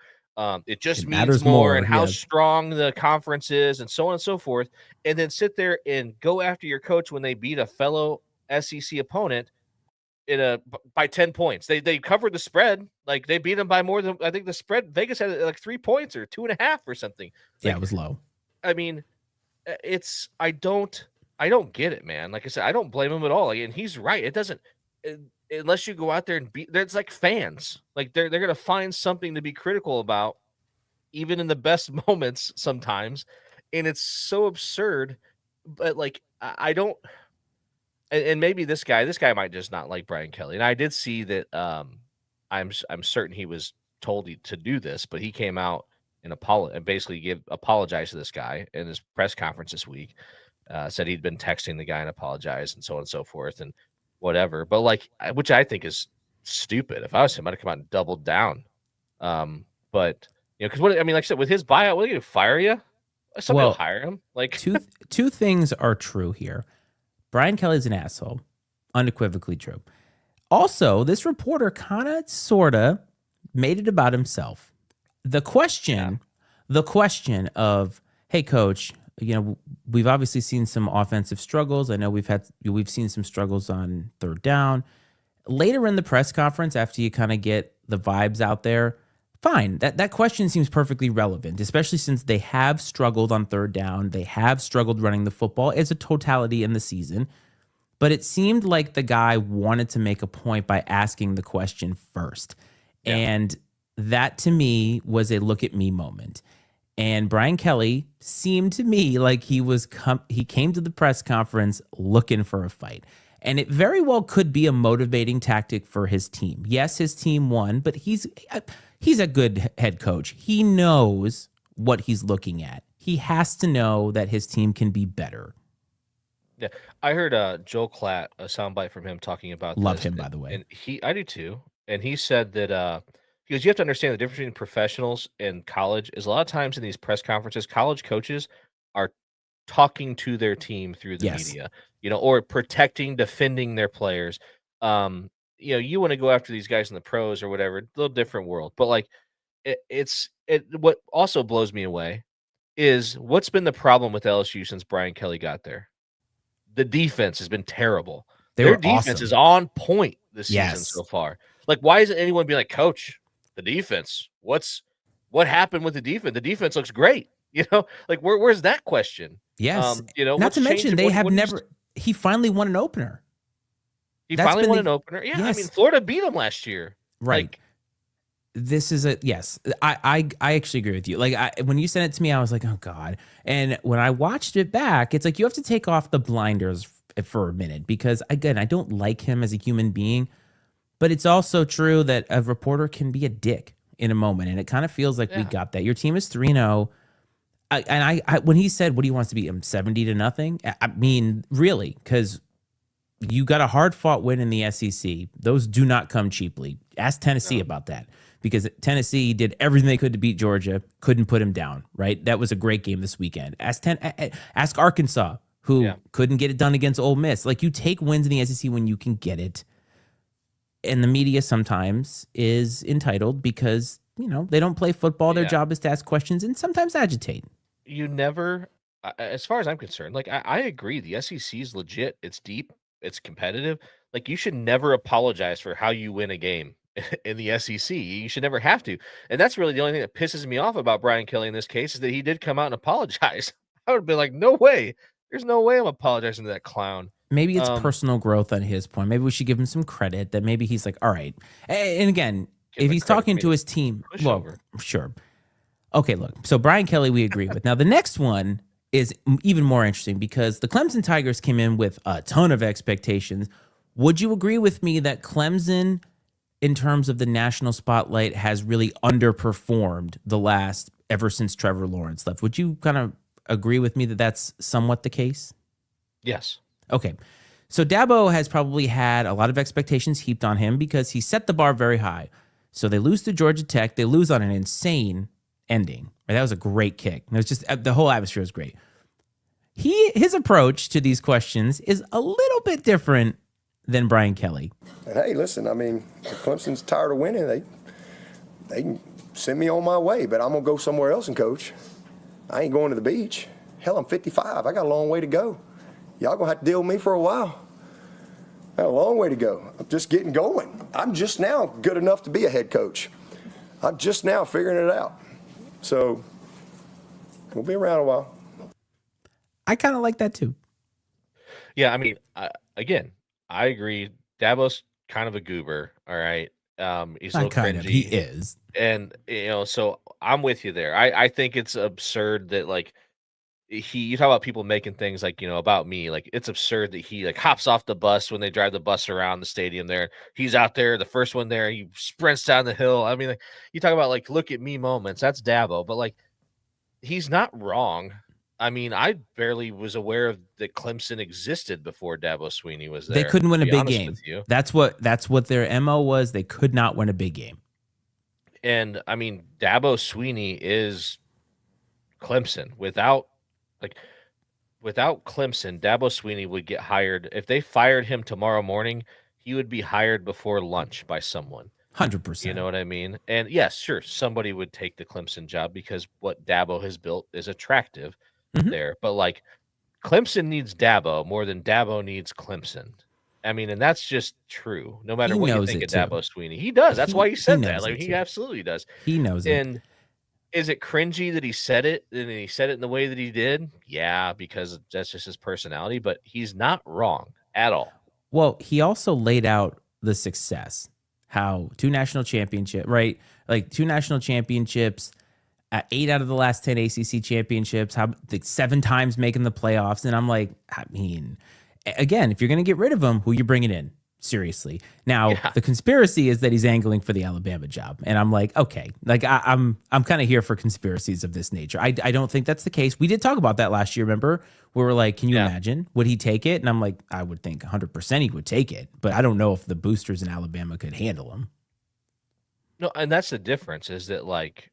it just means more and how strong the conference is and so on and so forth, and then sit there and go after your coach when they beat a fellow SEC opponent by 10 points. They covered the spread. Like they beat them by more than I think the spread Vegas had like 3 points or 2.5 or something. Yeah, it was low. I mean, I don't get it, man. Like I said, I don't blame him at all. Like, and he's right. It doesn't unless you go out there and beat. It's like fans. Like they're gonna find something to be critical about, even in the best moments sometimes. And it's so absurd. But like I don't. And maybe this guy might just not like Brian Kelly. And I did see that I'm certain he was told to do this, but he came out and basically apologized to this guy in his press conference this week. Said he'd been texting the guy and apologized and so on and so forth and whatever. But which I think is stupid. If I was him, I'd have come out and doubled down. But because like I said, with his buyout, what are you gonna fire you? Somebody will hire him. Like two things are true here. Brian Kelly's an asshole. Unequivocally true. Also, this reporter kind of, sort of made it about himself. The question of, hey, coach, we've obviously seen some offensive struggles. I know we've seen some struggles on third down. Later in the press conference, after you kind of get the vibes out there, fine. That question seems perfectly relevant, especially since they have struggled on third down. They have struggled running the football as a totality in the season. But it seemed like the guy wanted to make a point by asking the question first. Yeah. And that to me was a look at me moment. And Brian Kelly seemed to me like he came to the press conference looking for a fight. And it very well could be a motivating tactic for his team. Yes, his team won, but he's a good head coach. He knows what he's looking at. He has to know that his team can be better. Yeah, I heard Joel Klatt, a soundbite from him talking about Love him, by the way. And I do too. And he said that because you have to understand the difference between professionals and college is a lot of times in these press conferences, college coaches are talking to their team through the media, or protecting, defending their players. You want to go after these guys in the pros or whatever, a little different world. But what also blows me away is what's been the problem with LSU since Brian Kelly got there. The defense has been terrible. Their defense is on point this season so far. Like, why isn't anyone be like, Coach, the defense? What happened with the defense? The defense looks great. Where's that question? Yes. Not to mention he finally won an opener. He finally won an opener. Yeah, yes. I mean, Florida beat him last year. Right. This is I actually agree with you. When you sent it to me, I was like, oh God. And when I watched it back, it's like you have to take off the blinders for a minute because, again, I don't like him as a human being, but it's also true that a reporter can be a dick in a moment. And it kind of feels like we got that. Your team is 3-0. And when he said, what do you want us to be? 70-0? I mean, really, because you got a hard-fought win in the SEC. Those do not come cheaply. Ask Tennessee about that, because Tennessee did everything they could to beat Georgia, couldn't put him down, right? That was a great game this weekend. Ask Arkansas, who couldn't get it done against Ole Miss. Like, you take wins in the SEC when you can get it. And the media sometimes is entitled because, they don't play football. Their job is to ask questions and sometimes agitate. You never, as far as I'm concerned, like, I agree. The SEC is legit. It's deep. It's competitive. Like, you should never apologize for how you win a game in the SEC. You should never have to. And that's really the only thing that pisses me off about Brian Kelly in this case, is that he did come out and apologize. I would have been like, no way. There's no way I'm apologizing to that clown. Maybe it's personal growth on his point. Maybe we should give him some credit that maybe he's like, all right. And again, if he's talking to his team, well, sure. Okay, look. So Brian Kelly, we agree with. Now, the next one is even more interesting because the Clemson Tigers came in with a ton of expectations. Would you agree with me that Clemson, in terms of the national spotlight, has really underperformed ever since Trevor Lawrence left? Would you kind of agree with me that that's somewhat the case? Yes. Okay. So Dabo has probably had a lot of expectations heaped on him because he set the bar very high. So they lose to Georgia Tech. They lose on an insane ending. Right? That was a great kick. It was just, the whole atmosphere was great. His approach to these questions is a little bit different than Brian Kelly. Hey, listen, I mean, if Clemson's tired of winning, they can send me on my way, but I'm going to go somewhere else and coach. I ain't going to the beach. Hell, I'm 55. I got a long way to go. Y'all going to have to deal with me for a while. I got a long way to go. I'm just getting going. I'm just now good enough to be a head coach. I'm just now figuring it out. So we'll be around a while. I kind of like that too. Yeah, I mean, again, I agree. Dabo's kind of a goober, all right? He's a little cringy. He is. And, so I'm with you there. I think it's absurd that, like, you talk about people making things like, about me, like, it's absurd that he, like, hops off the bus when they drive the bus around the stadium there. He's out there, the first one there, he sprints down the hill. I mean, like, you talk about, like, look at me moments. That's Dabo, but, like, he's not wrong. I mean, I barely was aware of that Clemson existed before Dabo Swinney was there. They couldn't win a big game. That's what their MO was. They could not win a big game. And I mean, Dabo Swinney is Clemson. Without Clemson, Dabo Swinney would get hired. If they fired him tomorrow morning, he would be hired before lunch by someone. 100%. You know what I mean? And yes, sure, somebody would take the Clemson job because what Dabo has built is attractive there. But, like, Clemson needs Dabo more than Dabo needs Clemson. I mean, and that's just true. No matter what you think of Dabo Swinney, he does. That's why he said that. Like, he absolutely does. He knows it. And is it cringy that he said it and he said it in the way that he did? Yeah, because that's just his personality. But he's not wrong at all. Well, he also laid out the success. How 2 national championships, right? Like 2 national championships, 8 out of the last 10 ACC championships, how 7 times making the playoffs. And I'm like, I mean, again, if you're going to get rid of him, who you bringing in? Seriously. Now, the conspiracy is that he's angling for the Alabama job. And I'm like, okay, like I'm kind of here for conspiracies of this nature. I don't think that's the case. We did talk about that last year, remember? We were like, can you imagine? Would he take it? And I'm like, I would think 100% he would take it. But I don't know if the boosters in Alabama could handle him. No, and that's the difference is that, like,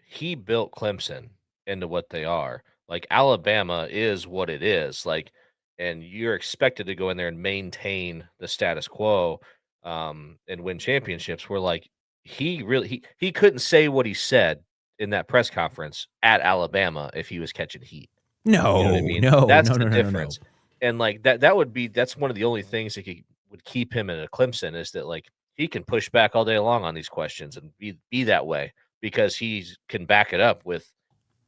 he built Clemson into what they are. Like, Alabama is what it is. Like, and you're expected to go in there and maintain the status quo and win championships. Where, like, he couldn't say what he said in that press conference at Alabama if he was catching heat. No, you know what I mean? That's the difference. And, like, that's one of the only things that would keep him in a Clemson is that, like, he can push back all day long on these questions and be that way because he can back it up with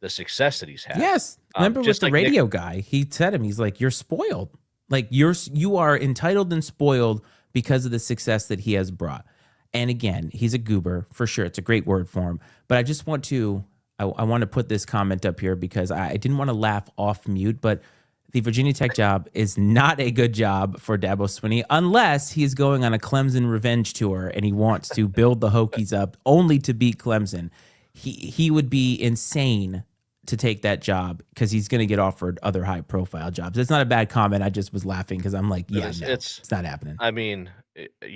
the success that he's had. Yes. Remember with the radio guy, he said he's like, you're spoiled. Like, you are entitled and spoiled because of the success that he has brought. And again, he's a goober for sure. It's a great word for him. But I just want to, I want to put this comment up here because I didn't want to laugh off mute, but the Virginia Tech job is not a good job for Dabo Swinney unless he's going on a Clemson revenge tour and he wants to build the Hokies up only to beat Clemson. He would be insane to take that job because he's going to get offered other high profile jobs. It's not a bad comment. I just was laughing because I'm like, yeah, no, it's not happening. I mean,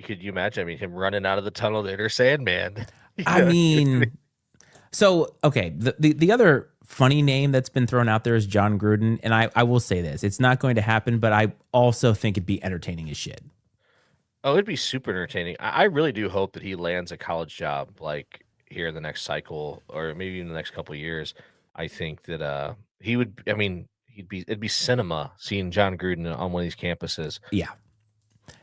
could you imagine? I mean, him running out of the tunnel to Enter Sandman. I mean, so, okay. The other funny name that's been thrown out there is John Gruden. And I will say this, it's not going to happen, but I also think it'd be entertaining as shit. Oh, it'd be super entertaining. I really do hope that he lands a college job like here in the next cycle or maybe in the next couple of years. I think that he would. I mean, it'd be cinema seeing John Gruden on one of these campuses. Yeah,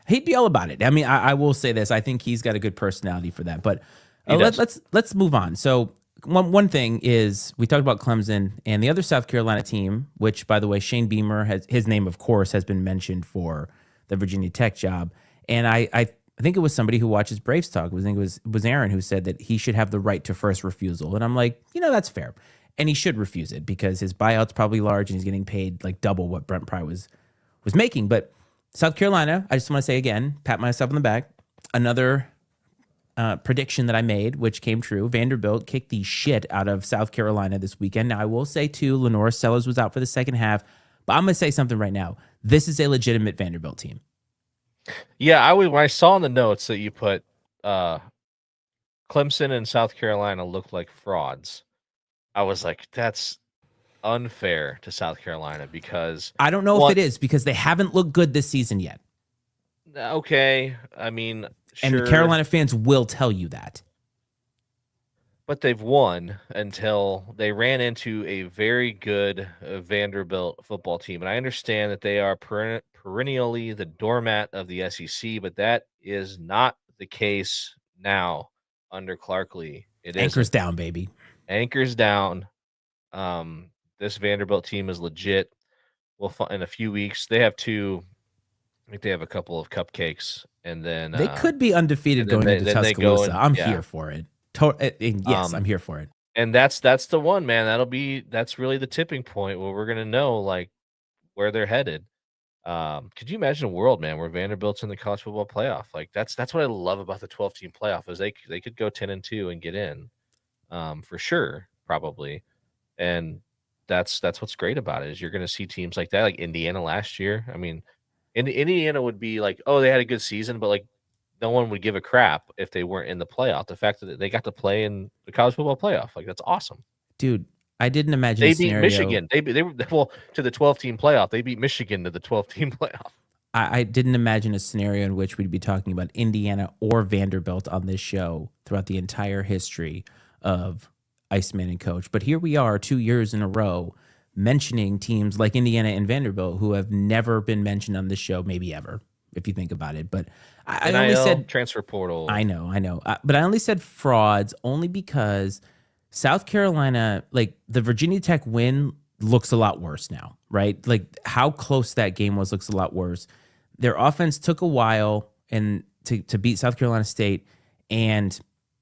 he'd be all about it. I mean, I will say this: I think he's got a good personality for that. But let's move on. So one thing is we talked about Clemson and the other South Carolina team, which, by the way, Shane Beamer his name, of course, has been mentioned for the Virginia Tech job. And I think it was somebody who watches Braves talk. I think it was Aaron who said that he should have the right to first refusal. And I'm like, that's fair. And he should refuse it because his buyout's probably large and he's getting paid like double what Brent Pry was making. But South Carolina, I just want to say again, pat myself on the back. Another prediction that I made, which came true. Vanderbilt kicked the shit out of South Carolina this weekend. Now, I will say, too, Lenora Sellers was out for the second half. But I'm going to say something right now. This is a legitimate Vanderbilt team. Yeah, when I saw in the notes that you put Clemson and South Carolina look like frauds, I was like, that's unfair to South Carolina because I don't know if it is because they haven't looked good this season yet. Okay, I mean, sure, and Carolina fans will tell you that. But they've won until they ran into a very good Vanderbilt football team. And I understand that they are perennially the doormat of the SEC, but that is not the case now under Clark Lee. Anchor's down, baby. Anchor's down. This Vanderbilt team is legit. We'll in a few weeks. They have I think they have a couple of cupcakes, and then they could be undefeated going into Tuscaloosa. I'm here for it. Yes, I'm here for it. And that's the one, man. That's really the tipping point where we're gonna know like where they're headed. Could you imagine a world, man, where Vanderbilt's in the college football playoff? Like that's what I love about the 12-team playoff is they could go 10-2 and get in, for sure, probably. And that's what's great about it is you're gonna see teams like that, like Indiana last year. I mean, Indiana would be like, oh, they had a good season, but like no one would give a crap if they weren't in the playoff. The fact that they got to play in the college football playoff, like that's awesome. Dude, I didn't imagine they beat Michigan. They were to the 12-team playoff. They beat Michigan to the 12-team playoff. I didn't imagine a scenario in which we'd be talking about Indiana or Vanderbilt on this show throughout the entire history of Iceman and Coach. But here we are 2 years in a row mentioning teams like Indiana and Vanderbilt who have never been mentioned on this show, maybe ever, if you think about it. But I only said transfer portal. I know. But I only said frauds only because South Carolina, like the Virginia Tech win looks a lot worse now, right? Like how close that game was looks a lot worse. Their offense took a while and to beat South Carolina State, and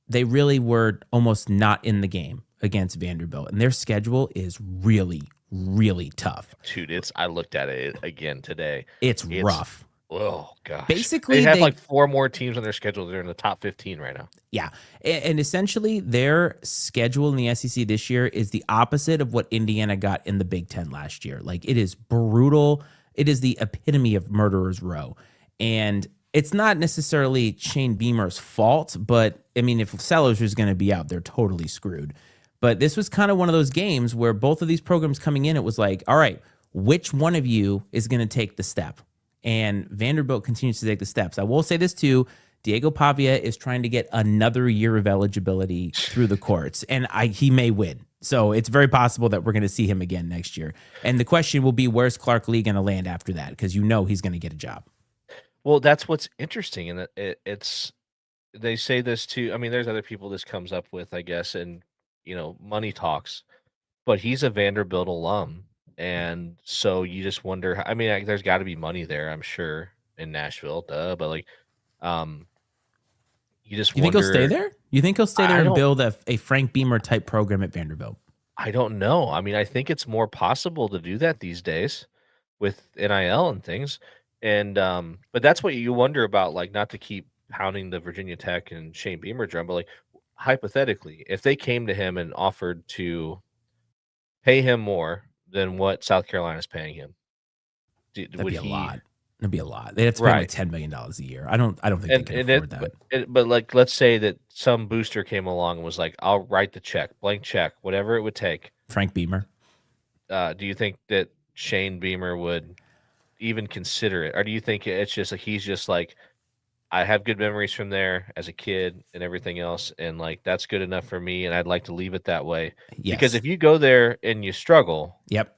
they really were almost not in the game against Vanderbilt. And their schedule is really, really tough. Dude, I looked at it again today. It's rough. Oh, gosh. Basically, they have like 4 more teams on their schedule. They're in the top 15 right now. Yeah. And essentially, their schedule in the SEC this year is the opposite of what Indiana got in the Big Ten last year. Like, it is brutal. It is the epitome of murderer's row. And it's not necessarily Shane Beamer's fault, but, I mean, if Sellers was going to be out, they're totally screwed. But this was kind of one of those games where both of these programs coming in, it was like, all right, which one of you is going to take the step? And Vanderbilt continues to take the steps. I will say this too. Diego Pavia is trying to get another year of eligibility through the courts, and he may win. So it's very possible that we're going to see him again next year. And the question will be, where's Clark Lee going to land after that? Because he's going to get a job. Well, that's what's interesting. And they say this too. I mean, there's other people this comes up with, I guess, and, money talks. But he's a Vanderbilt alum. And so you just wonder, I mean, there's got to be money there, I'm sure, in Nashville, but like, you just wonder. You think he'll stay there? You think he'll stay there and build a Frank Beamer type program at Vanderbilt? I don't know. I mean, I think it's more possible to do that these days with NIL and things. And, but that's what you wonder about, like, not to keep pounding the Virginia Tech and Shane Beamer drum, but like, hypothetically, if they came to him and offered to pay him more than what South Carolina is paying him, That'd would be a he? lot. That'd be a lot. They have to pay him like Right. $10 million a year. I don't think they can And afford that. but like, let's say that some booster came along and was like, "I'll write the check, blank check, whatever it would take." Frank Beamer. Do you think that Shane Beamer would even consider it, or do you think it's just like he's just like, I have good memories from there as a kid and everything else, and like that's good enough for me, and I'd like to leave it that way? Because Yes. if you go there and you struggle, Yep.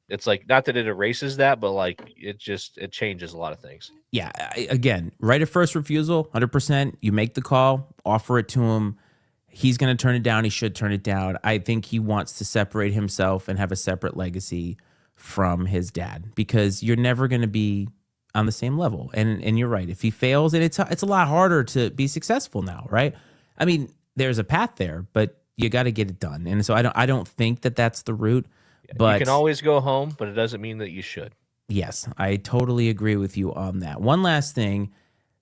it's like, not that it erases that, but like it changes a lot of things. Yeah. Again, right of first refusal, 100%. You make the call, offer it to him. He's going to turn it down. He should turn it down. I think he wants to separate himself and have a separate legacy from his dad, because you're never going to be on the same level. And you're right. If he fails, and it's a lot harder to be successful now, right? I mean, there's a path there, but you got to get it done. And so I don't think that that's the route. But you can always go home, but it doesn't mean that you should. yes, I totally agree with you on that. One last thing.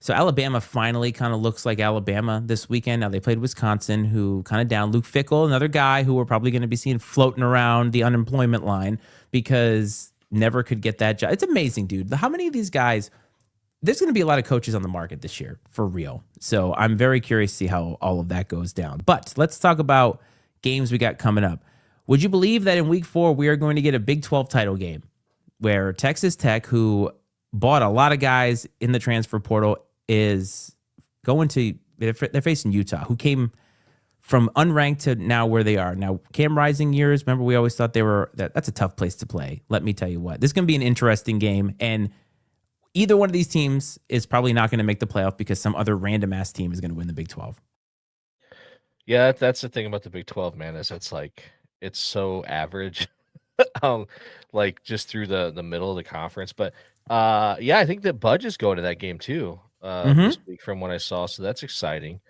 So Alabama finally kind of looks like Alabama this weekend. Now they played Wisconsin, who kind of down. Luke Fickell, another guy who we're probably going to be seeing floating around the unemployment line because never could get that job. It's amazing, dude. How many of these guys? There's going to be a lot of coaches on the market this year, for real. So I'm very curious to see how all of that goes down. But let's talk about games we got coming up. Would you believe that in week 4, we are going to get a Big 12 title game where Texas Tech, who bought a lot of guys in the transfer portal, is going to, they're facing Utah, who came from unranked to now where they are. Now, Cam Rising years, remember we always thought that's a tough place to play. Let me tell you what, this is going to be an interesting game. And either one of these teams is probably not going to make the playoff because some other random ass team is going to win the Big 12. Yeah, that's the thing about the Big 12, man, is it's so average. Like just through the middle of the conference. But yeah, I think that Budge is going to that game too this week from what I saw. So that's exciting.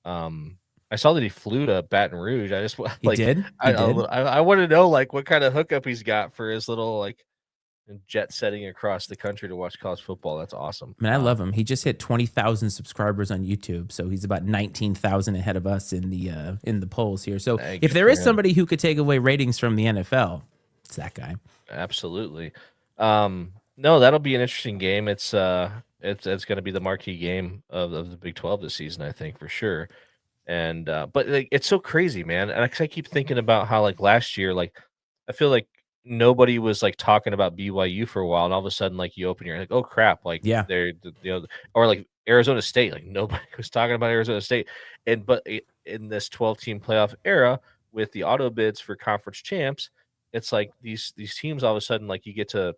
I saw that he flew to Baton Rouge. I just He did? I want to know like what kind of hookup he's got for his little like jet setting across the country to watch college football. That's awesome. I mean, I love him. He just hit 20,000 subscribers on YouTube, so he's about 19,000 ahead of us in the polls here. So if there is somebody who could take away ratings from the NFL, it's that guy. Absolutely. No, that'll be an interesting game. It's going to be the marquee game of the Big 12 this season, I think, for sure. And but like, it's so crazy, man. And I keep thinking about how like last year, like I feel like nobody was like talking about BYU for a while, and all of a sudden, like you open your like, oh crap, like yeah, they're or like Arizona State, like nobody was talking about Arizona State, but in this 12-team playoff era with the auto bids for conference champs, it's like these teams all of a sudden, like you get to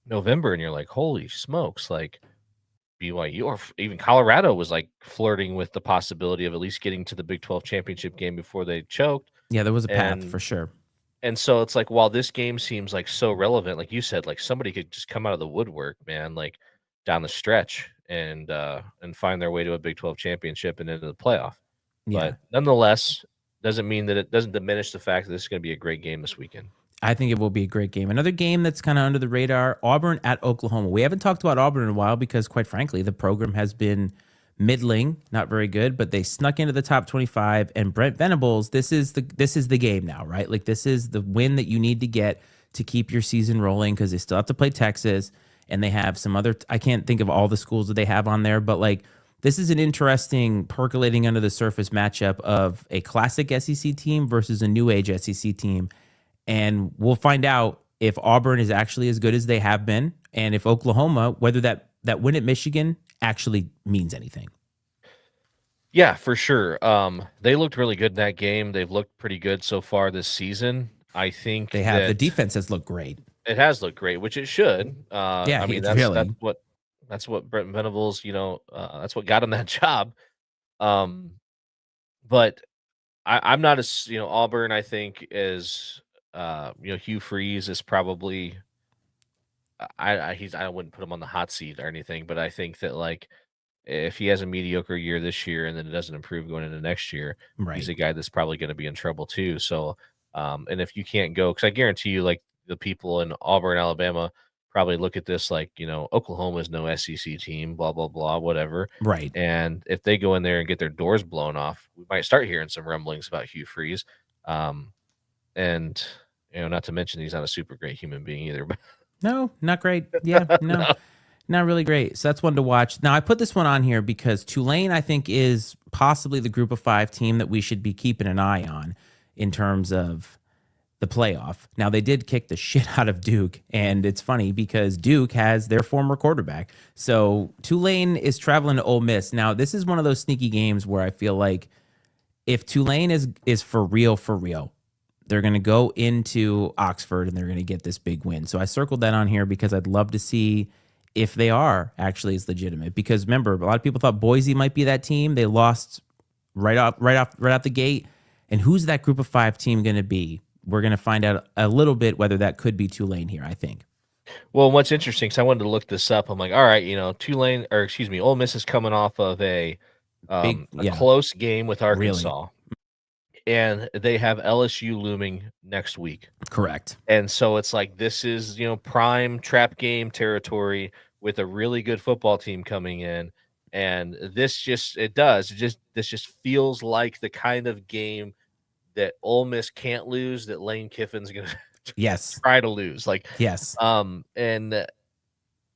November and you're like, holy smokes, like BYU or even Colorado was like flirting with the possibility of at least getting to the Big 12 championship game before they choked. Yeah, there was a path for sure. And so it's like, while this game seems like so relevant, like you said, like somebody could just come out of the woodwork, man, like down the stretch and find their way to a Big 12 championship and into the playoff. Yeah. But nonetheless, doesn't mean that it doesn't diminish the fact that this is going to be a great game this weekend. I think it will be a great game. Another game that's kind of under the radar, Auburn at Oklahoma. We haven't talked about Auburn in a while because, quite frankly, the program has been middling, not very good, but they snuck into the top 25. And Brent Venables, this is the game now, right? Like this is the win that you need to get to keep your season rolling, because they still have to play Texas, and they have some other. I can't think of all the schools that they have on there, but like this is an interesting percolating under the surface matchup of a classic SEC team versus a new age SEC team. And we'll find out if Auburn is actually as good as they have been, and if Oklahoma, whether that win at Michigan actually means anything. Yeah, for sure. They looked really good in that game. They've looked pretty good so far this season. I think they have. The defense has looked great. It has looked great, which it should. Yeah, I mean that's what Brent Venables, that's what got him that job. But I'm not as Auburn. I think is Hugh Freeze is probably. I wouldn't put him on the hot seat or anything, but I think that like if he has a mediocre year this year and then it doesn't improve going into next year, right, he's a guy that's probably going to be in trouble too. So, and if you can't go, because I guarantee you, like the people in Auburn, Alabama, probably look at this like Oklahoma is no SEC team, blah blah blah, whatever. Right. And if they go in there and get their doors blown off, we might start hearing some rumblings about Hugh Freeze. And not to mention he's not a super great human being either. No, not great. Yeah, no, not really great. So that's one to watch. Now, I put this one on here because Tulane, I think, is possibly the group of 5 team that we should be keeping an eye on in terms of the playoff. Now, they did kick the shit out of Duke, and it's funny because Duke has their former quarterback. So Tulane is traveling to Ole Miss. Now, this is one of those sneaky games where I feel like if Tulane is for real, they're going to go into Oxford and they're going to get this big win. So I circled that on here because I'd love to see if they are actually as legitimate. Because remember, a lot of people thought Boise might be that team. They lost right out the gate. And who's that group of 5 team going to be? We're going to find out a little bit whether that could be Tulane here, I think. Well, what's interesting, because I wanted to look this up. I'm like, all right, Ole Miss is coming off of a close game with Arkansas. Really? And they have LSU looming next week. Correct. And so it's like this is, prime trap game territory with a really good football team coming in. And this just feels like the kind of game that Ole Miss can't lose, that Lane Kiffin's going to try to lose. And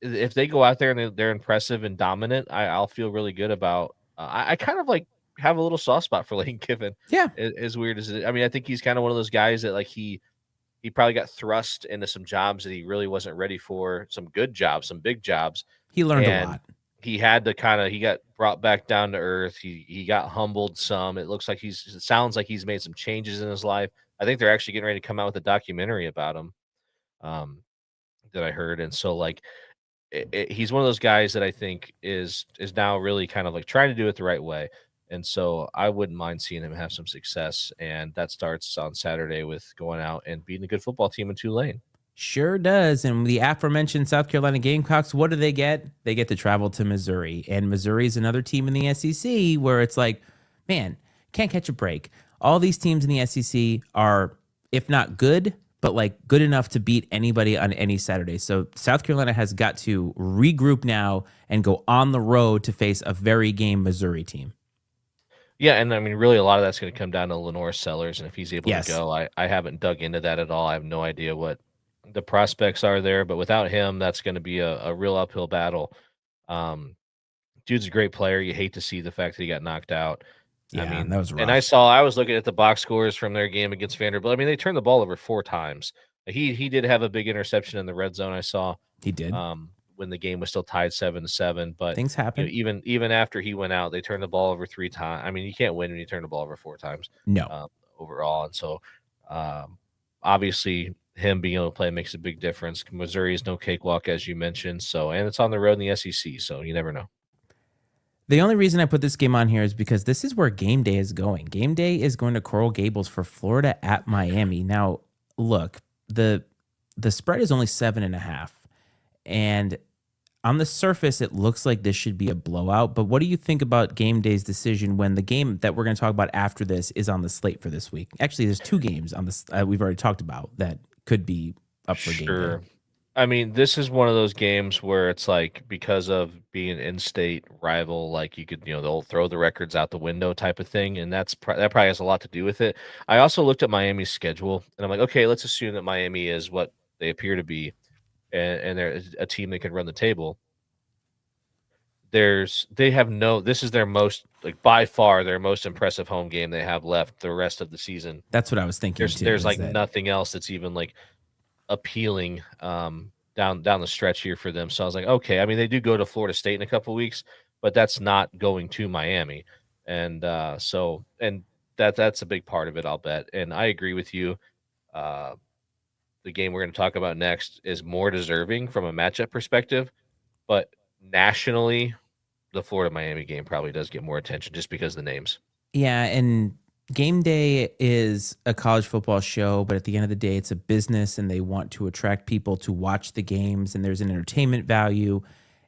if they go out there and they're impressive and dominant, I'll feel really good about I kind of like have a little soft spot for Lane Kiffin. Yeah. As weird as it, I mean, I think he's kind of one of those guys that like he probably got thrust into some jobs that he really wasn't ready for, some good jobs, some big jobs. He learned a lot. He had to he got brought back down to earth. He got humbled some. It sounds like he's made some changes in his life. I think they're actually getting ready to come out with a documentary about him that I heard. And so like, he's one of those guys that I think is now really kind of like trying to do it the right way. And so I wouldn't mind seeing him have some success. And that starts on Saturday with going out and beating a good football team in Tulane. Sure does. And the aforementioned South Carolina Gamecocks, what do they get? They get to travel to Missouri. And Missouri is another team in the SEC where it's like, man, can't catch a break. All these teams in the SEC are, if not good, but like good enough to beat anybody on any Saturday. So South Carolina has got to regroup now and go on the road to face a very game Missouri team. Yeah, and I mean, really, a lot of that's going to come down to Lenore Sellers, and if he's able to go, I haven't dug into that at all. I have no idea what the prospects are there, but without him, that's going to be a real uphill battle. Dude's a great player. You hate to see the fact that he got knocked out. Yeah, I mean, that was rough. And I was looking at the box scores from their game against Vanderbilt. I mean, they turned the ball over 4 times. He did have a big interception in the red zone. I saw he did. When the game was still tied 7-7, but things happen. Even after he went out, they turned the ball over 3 times. I mean, you can't win when you turn the ball over 4 times. No, overall, and so obviously him being able to play makes a big difference. Missouri is no cakewalk, as you mentioned. So, and it's on the road in the SEC, so you never know. The only reason I put this game on here is because this is where game day is going. Game day is going to Coral Gables for Florida at Miami. Now, look, the spread is only 7.5. And on the surface, it looks like this should be a blowout. But what do you think about game day's decision when the game that we're going to talk about after this is on the slate for this week? Actually, there's 2 games on this we've already talked about that could be up for game day. I mean, this is one of those games where it's like, because of being an in-state rival, like you could, they'll throw the records out the window type of thing. And that probably has a lot to do with it. I also looked at Miami's schedule and I'm like, okay, let's assume that Miami is what they appear to be. And they're a team that can run the table. This is their most, like, by far their most impressive home game they have left the rest of the season. That's what I was thinking too. There's like nothing else that's even like appealing down the stretch here for them. So I was like, okay, I mean, they do go to Florida State in a couple of weeks, but that's not going to Miami. And that's a big part of it, I'll bet. And I agree with you. The game we're going to talk about next is more deserving from a matchup perspective, but nationally, the Florida-Miami game probably does get more attention just because of the names. Yeah, and game day is a college football show, but at the end of the day, it's a business, and they want to attract people to watch the games, and there's an entertainment value.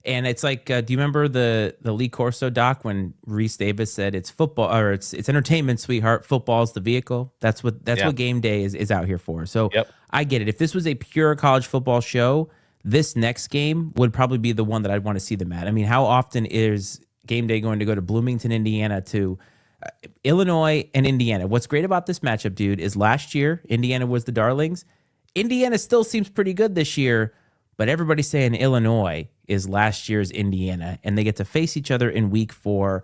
And it's like, do you remember the Lee Corso doc when Reese Davis said it's football, or it's entertainment, sweetheart. Football's the vehicle. That's what game day is out here for. So I get it. If this was a pure college football show, this next game would probably be the one that I'd want to see them at. I mean, how often is game day going to go to Bloomington, Indiana, to Illinois and Indiana? What's great about this matchup, dude, is last year Indiana was the darlings. Indiana still seems pretty good this year, but everybody's saying Illinois is last year's Indiana, and they get to face each other in week 4.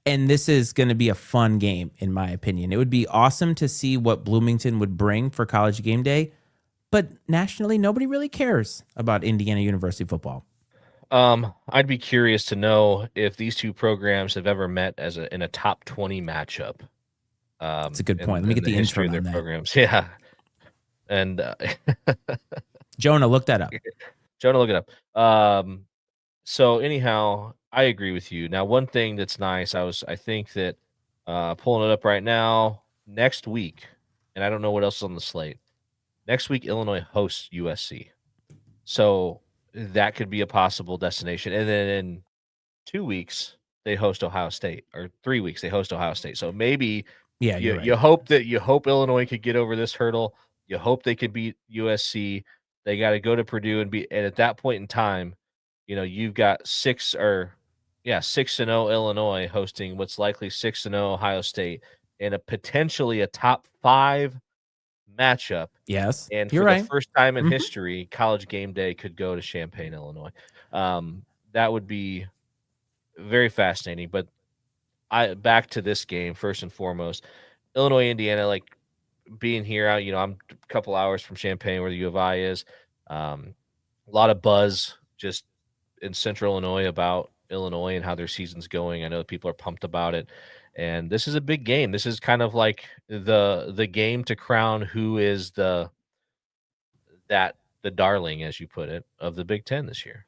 And this is going to be a fun game, in my opinion. It would be awesome to see what Bloomington would bring for College game day, but nationally, nobody really cares about Indiana University football. I'd be curious to know if these two programs have ever met in a top 20 matchup. That's a good point. Let me get the history intro of on their that. programs. Yeah. And Jonah, look that up. Jonah, look it up. So anyhow, I agree with you. Now, one thing that's nice, I think that pulling it up right now, next week, and I don't know what else is on the slate. Next week, Illinois hosts USC. So that could be a possible destination. And then in 2 weeks, they host Ohio State, or 3 weeks, they host Ohio State. So maybe you hope Illinois could get over this hurdle. You hope they could beat USC. They got to go to Purdue and at that point in time, you've got 6-0 Illinois hosting what's likely 6-0 Ohio State in a potentially a top 5 matchup. Yes, and you're for right. the first time in history, College game day could go to Champaign, Illinois. That would be very fascinating. But back to this game first and foremost, Illinois, Indiana, like being here. I'm a couple hours from Champaign, where the U of I is. A lot of buzz just in Central Illinois about Illinois and how their season's going. I know people are pumped about it. And this is a big game. This is kind of like the game to crown who is the darling, as you put it, of the Big Ten this year.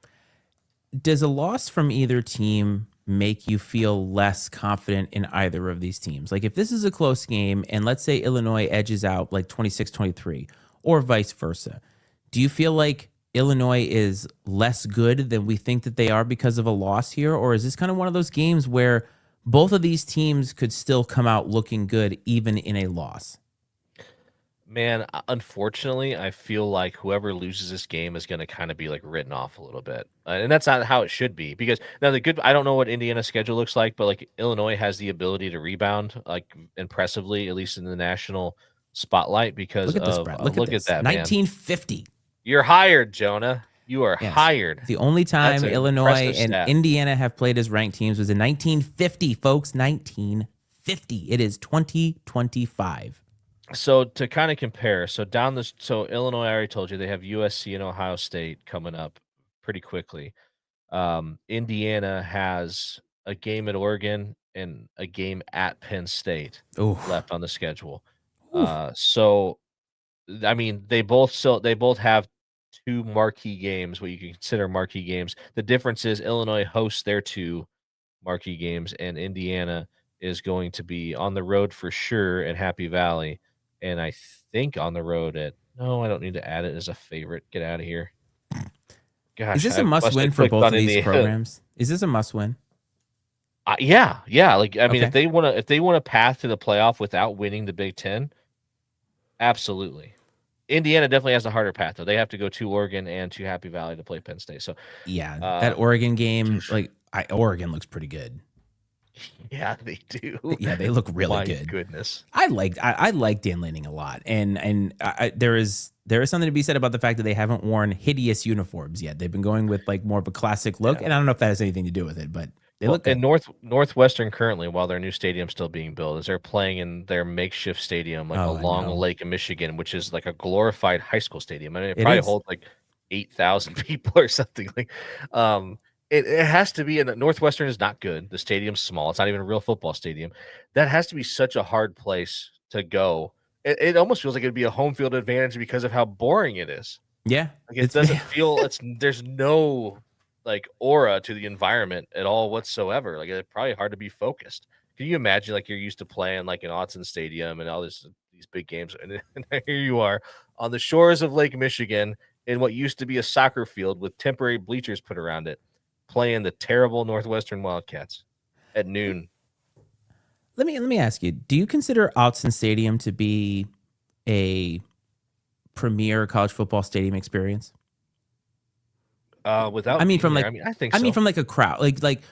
Does a loss from either team make you feel less confident in either of these teams? Like if this is a close game and let's say Illinois edges out like 26-23 or vice versa, do you feel like Illinois is less good than we think that they are because of a loss here? Or is this kind of one of those games where both of these teams could still come out looking good even in a loss? Man, unfortunately, I feel like whoever loses this game is going to kind of be like written off a little bit. And that's not how it should be, because now I don't know what Indiana's schedule looks like, but like Illinois has the ability to rebound like impressively, at least in the national spotlight, because look at this, Brad. Look at that, 1950. Man. You're hired, Jonah. You are hired. The only time Illinois and stat. Indiana have played as ranked teams was in 1950, folks. 1950. It is 2025. So to kind of compare, so Illinois, I already told you, they have USC and Ohio State coming up pretty quickly. Indiana has a game at Oregon and a game at Penn State left on the schedule. So, I mean, they both have 2 marquee games, what you can consider marquee games. The difference is Illinois hosts their 2 marquee games, and Indiana is going to be on the road for sure at Happy Valley. And I think on the road no, I don't need to add it as a favorite. Get out of here. Gosh, is this a must-win for both of these programs? Is this a must-win? Yeah. Like, I mean, if they want a path to the playoff without winning the Big Ten, absolutely. Indiana definitely has a harder path, though. They have to go to Oregon and to Happy Valley to play Penn State. So yeah, that Oregon game, Oregon looks pretty good. Yeah, they do. Yeah, they look really good. My goodness. I like Dan Lanning a lot, and there is something to be said about the fact that they haven't worn hideous uniforms yet. They've been going with like more of a classic look, and I don't know if that has anything to do with it, but they look good. And Northwestern currently, while their new stadium's still being built, is they're playing in their makeshift stadium along Lake Michigan, which is like a glorified high school stadium. I mean, it probably holds like 8,000 people or something. Like, It has to be, and Northwestern is not good. The stadium's small. It's not even a real football stadium. That has to be such a hard place to go. It almost feels like it'd be a home field advantage because of how boring it is. Yeah. Like it doesn't feel there's no like aura to the environment at all whatsoever. Like it's probably hard to be focused. Can you imagine like you're used to playing like in Autzen Stadium and all these big games, and here you are on the shores of Lake Michigan in what used to be a soccer field with temporary bleachers put around it, playing the terrible Northwestern Wildcats at noon. Let me ask you, do you consider Autzen Stadium to be a premier college football stadium experience? I think so. From like a crowd, like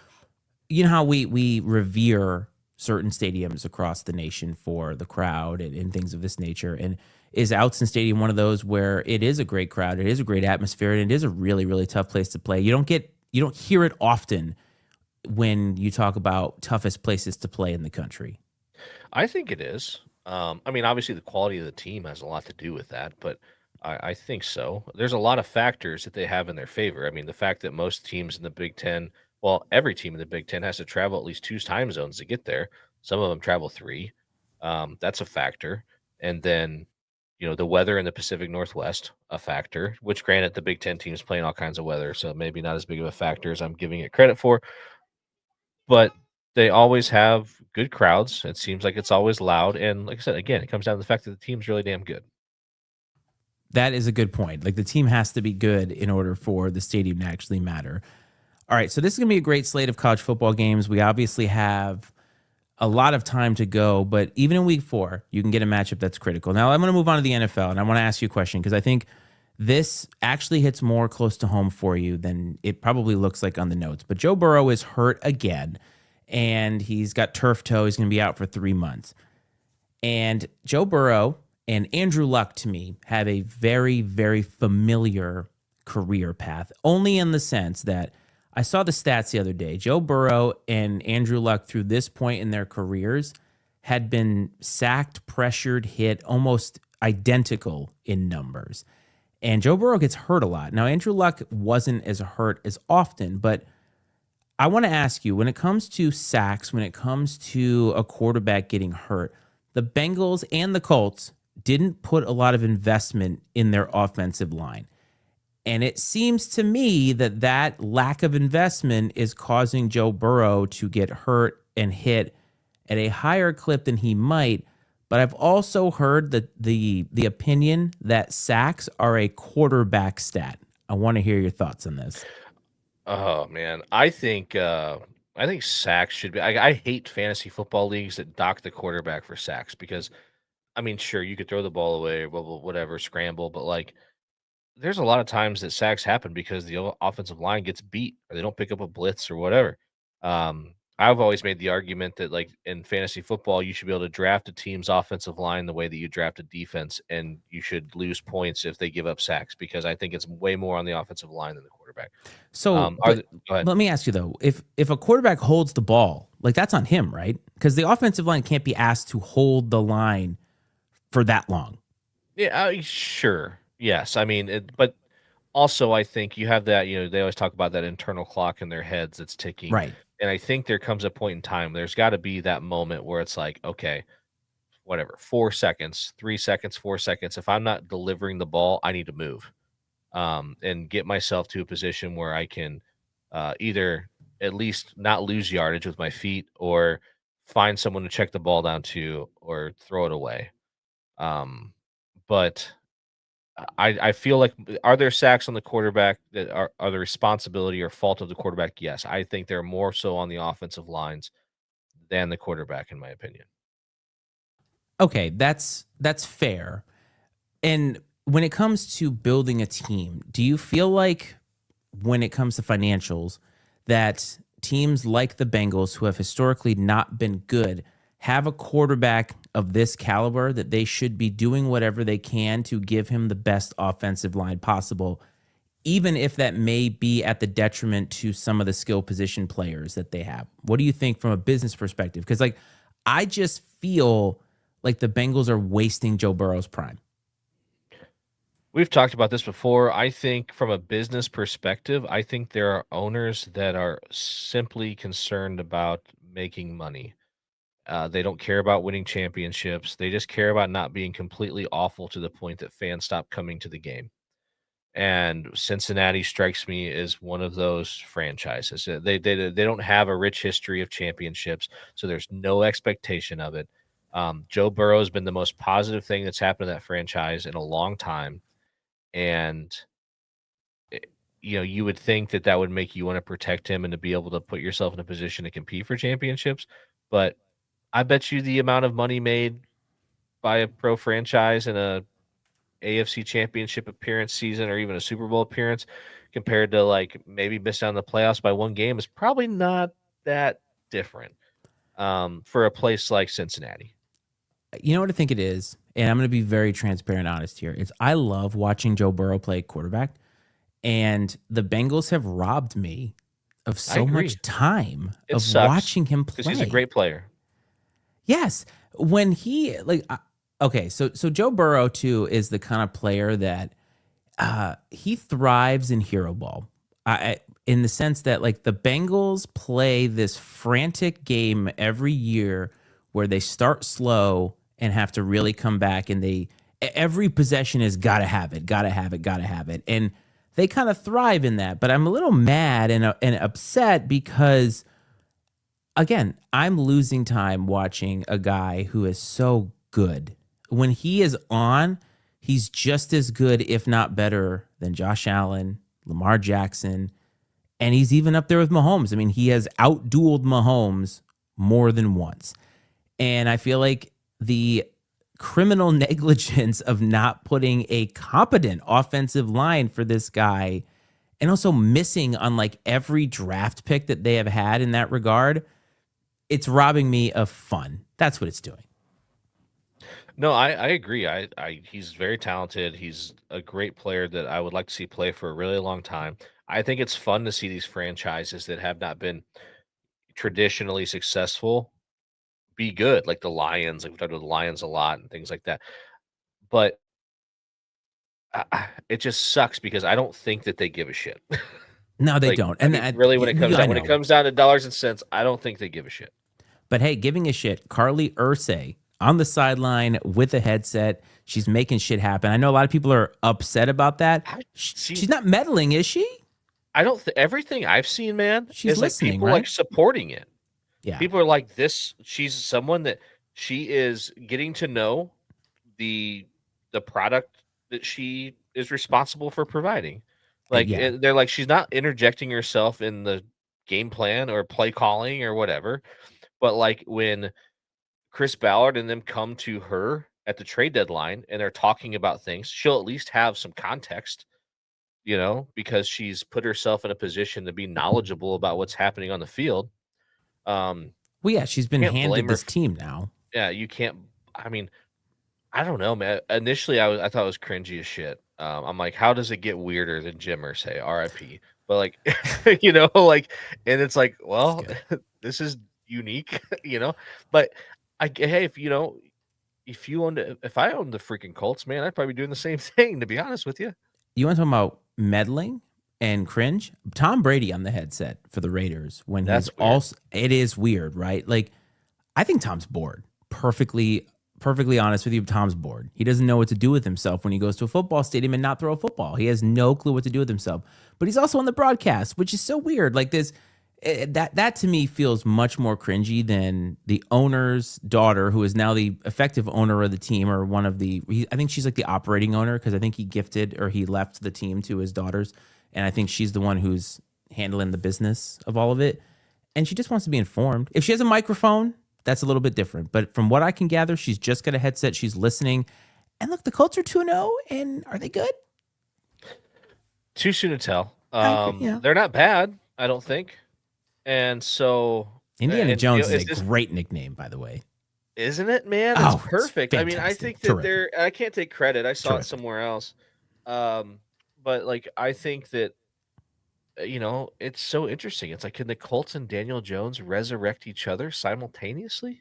you know how we revere certain stadiums across the nation for the crowd and things of this nature. And is Outson Stadium one of those where it is a great crowd, it is a great atmosphere, and it is a really, really tough place to play? You don't hear it often when you talk about toughest places to play in the country. I think it is. I mean, obviously, the quality of the team has a lot to do with that, but I think so. There's a lot of factors that they have in their favor. I mean, the fact that most teams in the Big Ten, well, every team in the Big Ten has to travel at least two time zones to get there. Some of them travel three. That's a factor. And then, the weather in the Pacific Northwest, a factor, which granted the Big Ten teams play in all kinds of weather, so maybe not as big of a factor as I'm giving it credit for. But they always have good crowds. It seems like it's always loud. And like I said, again, it comes down to the fact that the team's really damn good. That is a good point. Like, the team has to be good in order for the stadium to actually matter. All right, so this is going to be a great slate of college football games. We obviously have a lot of time to go, but even in week 4, you can get a matchup that's critical. Now, I'm going to move on to the NFL, and I want to ask you a question because I think this actually hits more close to home for you than it probably looks like on the notes. But Joe Burrow is hurt again, and he's got turf toe. He's going to be out for 3 months. And Joe Burrow and Andrew Luck, to me, have a very, very familiar career path, only in the sense that I saw the stats the other day. Joe Burrow and Andrew Luck, through this point in their careers, had been sacked, pressured, hit, almost identical in numbers. And Joe Burrow gets hurt a lot. Now, Andrew Luck wasn't as hurt as often, but I want to ask you, when it comes to sacks, when it comes to a quarterback getting hurt, the Bengals and the Colts didn't put a lot of investment in their offensive line. And it seems to me that lack of investment is causing Joe Burrow to get hurt and hit at a higher clip than he might. But I've also heard that the opinion that sacks are a quarterback stat. I want to hear your thoughts on this. Oh man, I think sacks should be. I hate fantasy football leagues that dock the quarterback for sacks because, I mean, sure you could throw the ball away, whatever, scramble, but like there's a lot of times that sacks happen because the offensive line gets beat or they don't pick up a blitz or whatever. I've always made the argument that, like, in fantasy football, you should be able to draft a team's offensive line the way that you draft a defense, and you should lose points if they give up sacks because I think it's way more on the offensive line than the quarterback. So Go ahead. let me ask you, though, if a quarterback holds the ball, like, that's on him, right? Because the offensive line can't be asked to hold the line for that long. Yeah, sure. Yes. I mean, but also I think you have that, they always talk about that internal clock in their heads that's ticking. Right. And I think there comes a point in time, there's got to be that moment where it's like, okay, whatever, 4 seconds, 3 seconds, 4 seconds. If I'm not delivering the ball, I need to move and get myself to a position where I can either at least not lose yardage with my feet or find someone to check the ball down to or throw it away. But I feel like, are there sacks on the quarterback that are the responsibility or fault of the quarterback? Yes. I think they're more so on the offensive lines than the quarterback, in my opinion. Okay, that's fair. And when it comes to building a team, do you feel like when it comes to financials that teams like the Bengals, who have historically not been good, have a quarterback of this caliber that they should be doing whatever they can to give him the best offensive line possible, even if that may be at the detriment to some of the skill position players that they have? What do you think from a business perspective? Because, like, I just feel like the Bengals are wasting Joe Burrow's prime. We've talked about this before. I think from a business perspective, I think there are owners that are simply concerned about making money. They don't care about winning championships. They just care about not being completely awful to the point that fans stop coming to the game. And Cincinnati strikes me as one of those franchises. They don't have a rich history of championships, so there's no expectation of it. Joe Burrow has been the most positive thing that's happened to that franchise in a long time. And you would think that would make you want to protect him and to be able to put yourself in a position to compete for championships. But I bet you the amount of money made by a pro franchise in a AFC championship appearance season or even a Super Bowl appearance compared to, like, maybe miss out on the playoffs by one game is probably not that different. for a place like Cincinnati. You know what I think it is? And I'm going to be very transparent and honest here. It's I love watching Joe Burrow play quarterback, and the Bengals have robbed me of so agree. much time It of sucks watching him play. because he's a great player. Yes. When he okay, so Joe Burrow too is the kind of player that he thrives in hero ball. In the sense that like the Bengals play this frantic game every year where they start slow and have to really come back, and every possession is gotta have it. And they kind of thrive in that. But I'm a little mad and upset because again, I'm losing time watching a guy who is so good. When he is on, he's just as good, if not better, than Josh Allen, Lamar Jackson, and he's even up there with Mahomes. I mean, he has outdueled Mahomes more than once. And I feel like the criminal negligence of not putting a competent offensive line for this guy, and also missing on like every draft pick that they have had in that regard, it's robbing me of fun. That's what it's doing. No, I agree. He's very talented. He's a great player that I would like to see play for a really long time. I think it's fun to see these franchises that have not been traditionally successful be good, like the Lions. Like we talked about the Lions a lot and things like that. But it just sucks because I don't think that they give a shit. No, they Like, don't. I And mean, really, when it comes down to dollars and cents, I don't think they give a shit. But hey, giving a shit, Carly Ursay on the sideline with a headset. She's making shit happen. I know a lot of people are upset about that. She's not meddling, is she? I don't. Everything I've seen, man, She's is listening, like people right? like supporting it. Yeah. People are like this. She's someone that she is getting to know the product that she is responsible for providing. Like Yeah. they're like she's not interjecting herself in the game plan or play calling or whatever. But like when Chris Ballard and them come to her at the trade deadline and they're talking about things, she'll at least have some context, because she's put herself in a position to be knowledgeable about what's happening on the field. Well, yeah, she's been Can't handed blame her this team now. Yeah, you can't. I mean, I don't know, man. Initially, I thought it was cringy as shit. I'm like, how does it get weirder than Jim Irsay, R.I.P. But like, and it's like, well, this is unique, But hey, if I owned the freaking Colts, man, I'd probably be doing the same thing. To be honest with you, You want to talk about meddling and cringe? Tom Brady on the headset for the Raiders when That's he's weird. also. It is weird, right? Like, I think Tom's bored. Perfectly honest with you, Tom's bored. He doesn't know what to do with himself when he goes to a football stadium and not throw a football. He has no clue what to do with himself. But he's also on the broadcast, which is so weird. Like this, that to me feels much more cringy than the owner's daughter, who is now the effective owner of the team, or one of the. I think she's like the operating owner, because I think he left the team to his daughters, and I think she's the one who's handling the business of all of it. And she just wants to be informed. If she has a microphone, that's a little bit different. But from what I can gather, she's just got a headset. She's listening. And look, the Colts are 2-0, and are they good? Too soon to tell. Yeah. They're not bad, I don't think. And so Indiana Jones is a great nickname, by the way. Isn't it, man? Oh, It's perfect. it's I mean, I fantastic. think that I can't take credit. I saw Terrific. it somewhere else. But like, I think that, it's so interesting. It's like, can the Colts and Daniel Jones resurrect each other simultaneously?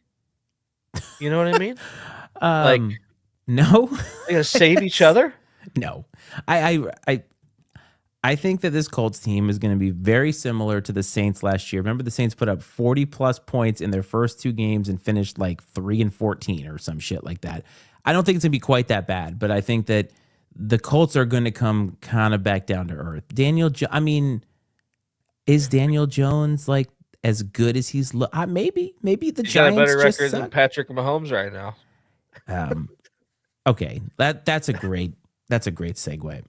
You know what I mean? Like, no, they gonna save each other? no. I think that this Colts team is going to be very similar to the Saints last year. Remember, the Saints put up 40 plus points in their first two games and finished like 3-14 or some shit like that. I don't think it's going to be quite that bad, but I think that the Colts are going to come kind of back down to earth. Is Daniel Jones like as good as he's maybe the He's Giants got a better just record suck. than Patrick Mahomes right now. Okay, that's a great segue.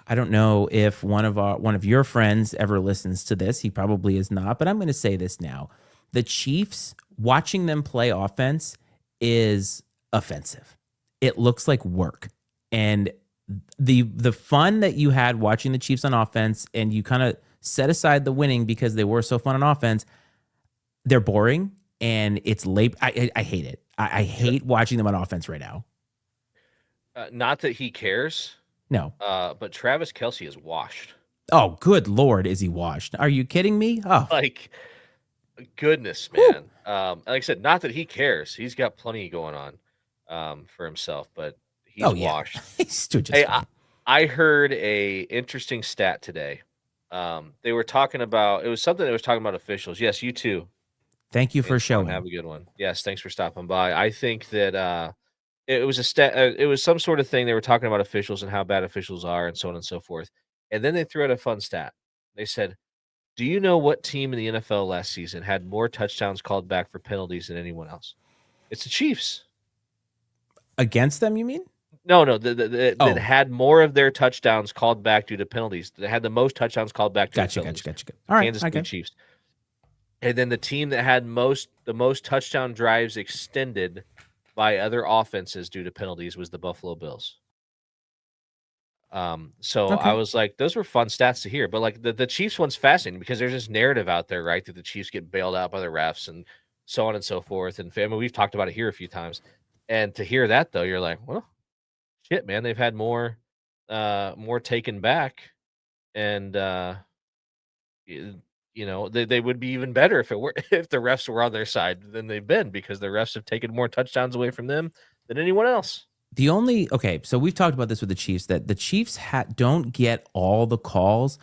I don't know if one of your friends ever listens to this. He probably is not, but I'm going to say this now. The Chiefs, watching them play offense is offensive. It looks like work. And the fun that you had watching the Chiefs on offense, and you kind of set aside the winning because they were so fun on offense, they're boring and it's late. I hate it. I hate watching them on offense right now. Not that he cares, No. but Travis Kelce is washed. Oh, good Lord, is he washed? Are you kidding me? Oh, Like, goodness, man. Like I said, not that he cares. He's got plenty going on for himself, but he's washed. He's doing just Hey, fine. I heard a interesting stat today. They were talking about, it was something that was talking about officials. Yes, you too. Thank you for Antoine, showing. have a good one. Yes, thanks for stopping by. I think that it was a stat. It was some sort of thing. They were talking about officials and how bad officials are, and so on and so forth. And then they threw out a fun stat. They said, "Do you know what team in the NFL last season had more touchdowns called back for penalties than anyone else? It's the Chiefs. Against them, you mean? No, that Oh. had more of their touchdowns called back due to penalties. That had the most touchdowns called back due to penalties. Gotcha. All right, Kansas City Chiefs. And then the team that had the most touchdown drives extended by other offenses due to penalties was the Buffalo Bills. So Okay. I was like, those were fun stats to hear. But like the Chiefs one's fascinating because there's this narrative out there, right, that the Chiefs get bailed out by the refs and so on and so forth. And I mean, we've talked about it here a few times. And to hear that though, you're like, well, shit, man, they've had more taken back, and you know, they would be even better if if the refs were on their side than they've been, because the refs have taken more touchdowns away from them than anyone else. So we've talked about this with the Chiefs, that the Chiefs don't get all the calls.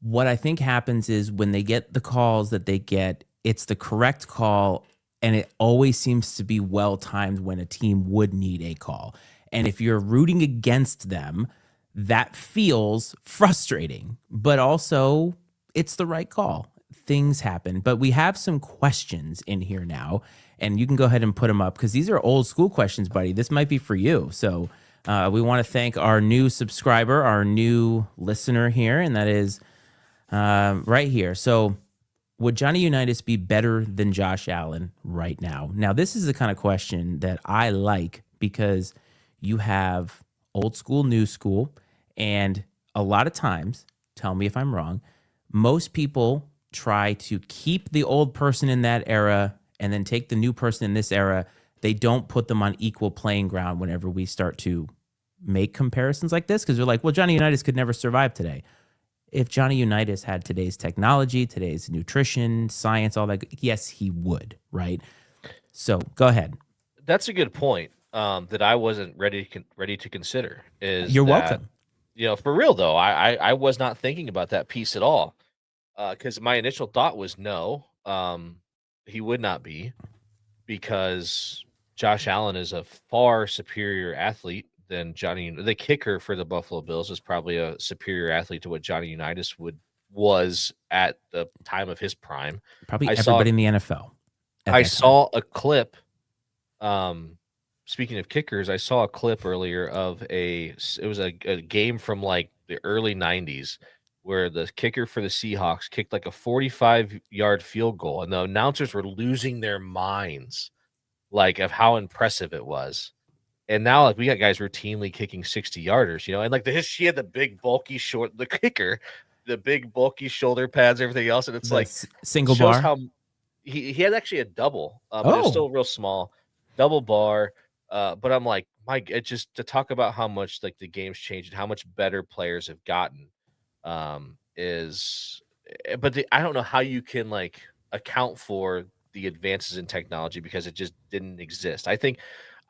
What I think happens is when they get the calls that they get, it's the correct call, and it always seems to be well timed when a team would need a call. And if you're rooting against them, that feels frustrating, but also it's the right call. Things happen. But we have some questions in here now, and you can go ahead and put them up because these are old school questions, buddy. This might be for you. So we want to thank our new subscriber, our new listener here, and that is right here. So would Johnny Unitas be better than Josh Allen right now? Now, this is the kind of question that I like because you have old school, new school, and a lot of times, tell me if I'm wrong, most people try to keep the old person in that era and then take the new person in this era. They don't put them on equal playing ground whenever we start to make comparisons like this, because they're like, well, Johnny Unitas could never survive today. If Johnny Unitas had today's technology, today's nutrition, science, all that, yes, he would, right? So go ahead. That's a good point that I wasn't ready to consider. You're welcome. You know, for real though, I was not thinking about that piece at all, because my initial thought was no, he would not be, because Josh Allen is a far superior athlete than Johnny. The kicker for the Buffalo Bills is probably a superior athlete to what Johnny Unitas was at the time of his prime. Probably everybody in the NFL. I saw a clip. Speaking of kickers, I saw a clip earlier of it was a game from like the early 90s where the kicker for the Seahawks kicked like a 45-yard field goal, and the announcers were losing their minds, like, of how impressive it was. And now, like, we got guys routinely kicking 60-yarders, you know, and like he had the big bulky the kicker, the big bulky shoulder pads, everything else, and it's like single shows bar. how he had actually a double, but it was still real small, double bar. But I'm like, it just to talk about how much like the game's changed and how much better players have gotten, I don't know how you can like account for the advances in technology because it just didn't exist. I think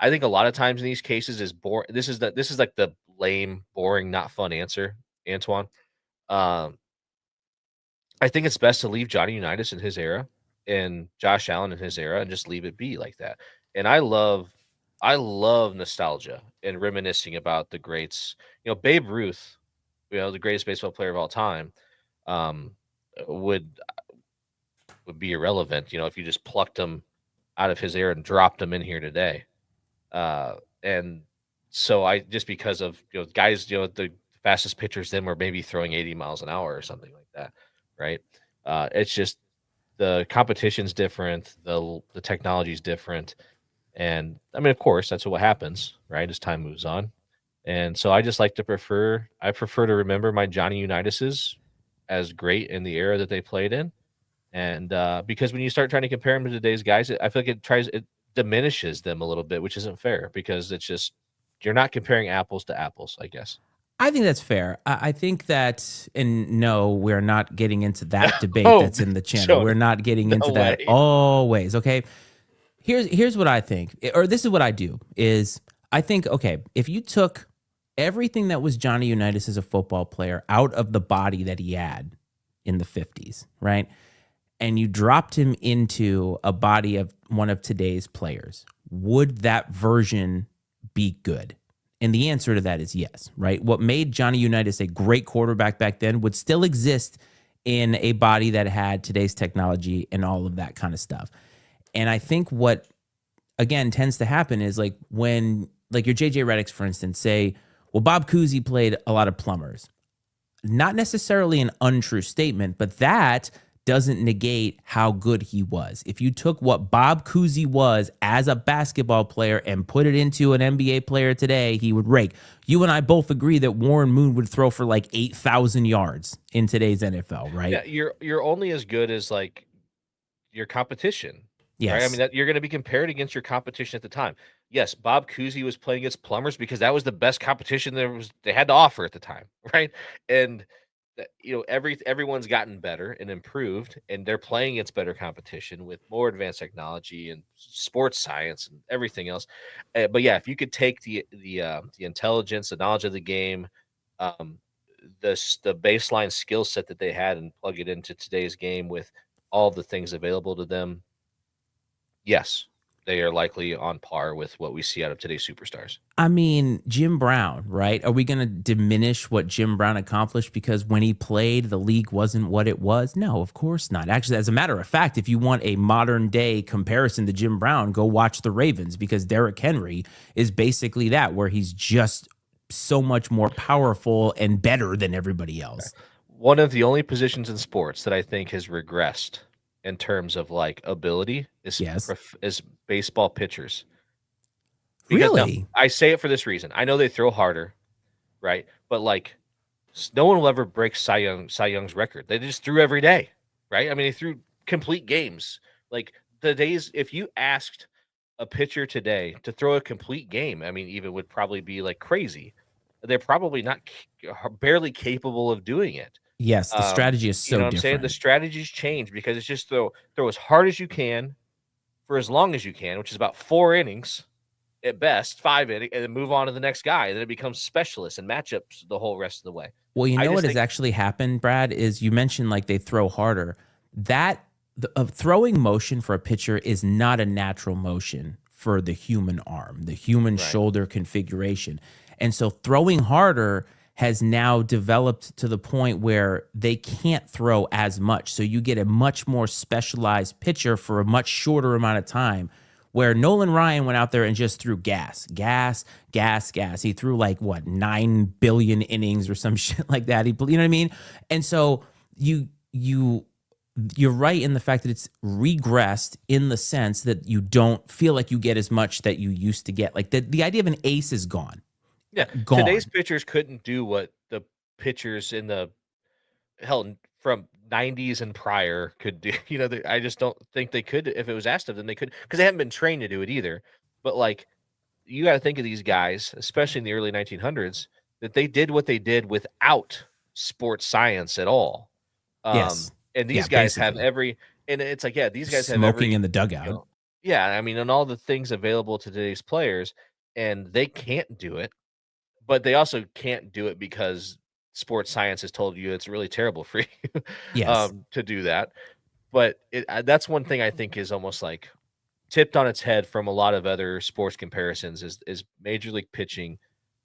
a lot of times in these cases is boring. This is like the lame, boring, not fun answer, Antoine. I think it's best to leave Johnny Unitas in his era and Josh Allen in his era and just leave it be like that. And I love nostalgia and reminiscing about the greats. You know, Babe Ruth, you know, the greatest baseball player of all time, would be irrelevant, you know, if you just plucked him out of his era and dropped him in here today. And so just because of, you know, guys, you know, the fastest pitchers then were maybe throwing 80 miles an hour or something like that, right? It's just the competition's different, the technology's different. And I mean, of course, that's what happens, right, as time moves on. And so I just like to prefer to remember my Johnny Unitases as great in the era that they played in. And because when you start trying to compare them to today's guys, I feel like it diminishes them a little bit, which isn't fair because it's just you're not comparing apples to apples, I guess. I think that's fair. I think that, and no, we're not getting into that debate Oh, that's in the channel. Jonah, We're not getting into that way. always. Okay. Here's what I think, or this is what I do is I think, okay, if you took everything that was Johnny Unitas as a football player out of the body that he had in the 50s, right? And you dropped him into a body of one of today's players, would that version be good? And the answer to that is yes, right? What made Johnny Unitas a great quarterback back then would still exist in a body that had today's technology and all of that kind of stuff. And I think what, again, tends to happen is like when, like your JJ Reddicks, for instance, say, well, Bob Cousy played a lot of plumbers. Not necessarily an untrue statement, but that doesn't negate how good he was. If you took what Bob Cousy was as a basketball player and put it into an NBA player today, he would rake. You and I both agree that Warren Moon would throw for like 8,000 yards in today's NFL, right? Yeah, you're only as good as like your competition. Yes. Right? I mean, that you're going to be compared against your competition at the time. Yes, Bob Cousy was playing against plumbers because that was the best competition they had to offer at the time, right? And everyone's gotten better and improved, and they're playing against better competition with more advanced technology and sports science and everything else. But yeah, if you could take the intelligence, the knowledge of the game, the baseline skill set that they had, and plug it into today's game with all the things available to them, yes, they are likely on par with what we see out of today's superstars. I mean, Jim Brown, right? Are we going to diminish what Jim Brown accomplished because when he played, the league wasn't what it was? No, of course not. Actually, as a matter of fact, if you want a modern day comparison to Jim Brown, go watch the Ravens because Derrick Henry is basically that, where he's just so much more powerful and better than everybody else. One of the only positions in sports that I think has regressed in terms of like ability is baseball pitchers. Because Really? I say it for this reason. I know they throw harder, right? But like no one will ever break Cy Young's record. They just threw every day, right? I mean, they threw complete games. Like the days, if you asked a pitcher today to throw a complete game, I mean, even would probably be like crazy. They're probably not barely capable of doing it. Yes, the strategy is so you know what different. I'm saying? The strategy's changed because it's just throw as hard as you can for as long as you can, which is about 4 innings at best, 5 innings, and then move on to the next guy. And then it becomes specialists and matchups the whole rest of the way. Well, you know what has actually happened, Brad, is you mentioned like they throw harder. That throwing motion for a pitcher is not a natural motion for the human arm, the human shoulder configuration. And so throwing harder has now developed to the point where they can't throw as much. So you get a much more specialized pitcher for a much shorter amount of time, where Nolan Ryan went out there and just threw gas. He threw like, 9 billion innings or some shit like that. You know what I mean? And so you're right in the fact that it's regressed in the sense that you don't feel like you get as much that you used to get. Like the idea of an ace is gone. Yeah, gone. Today's pitchers couldn't do what the pitchers in the from 90s and prior could do. I just don't think they could. If it was asked of them, they could, because they haven't been trained to do it either. But like, you got to think of these guys, especially in the early 1900s, that they did what they did without sports science at all. Yes, and these guys have and it's like, these guys have smoking in the dugout. I mean, and all the things available to today's players, and they can't do it. But they also can't do it because sports science has told you it's really terrible for you to do that. But that's one thing I think is almost like tipped on its head from a lot of other sports comparisons is Major League pitching.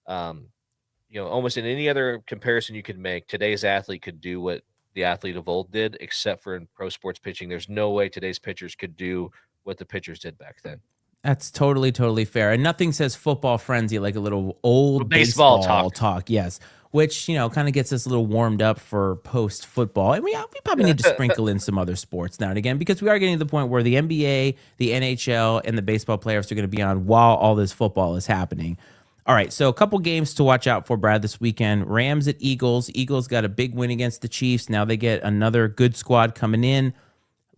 Almost in any other comparison you could make, today's athlete could do what the athlete of old did, except for in pro sports pitching. There's no way today's pitchers could do what the pitchers did back then. That's totally fair. And nothing says football frenzy like a little old baseball talk. Yes. Which, kind of gets us a little warmed up for post football. And we probably need to sprinkle in some other sports now and again, because we are getting to the point where the NBA, the NHL, and the baseball playoffs are going to be on while all this football is happening. All right. So a couple games to watch out for, Brad, this weekend. Rams at Eagles. Eagles got a big win against the Chiefs. Now they get another good squad coming in.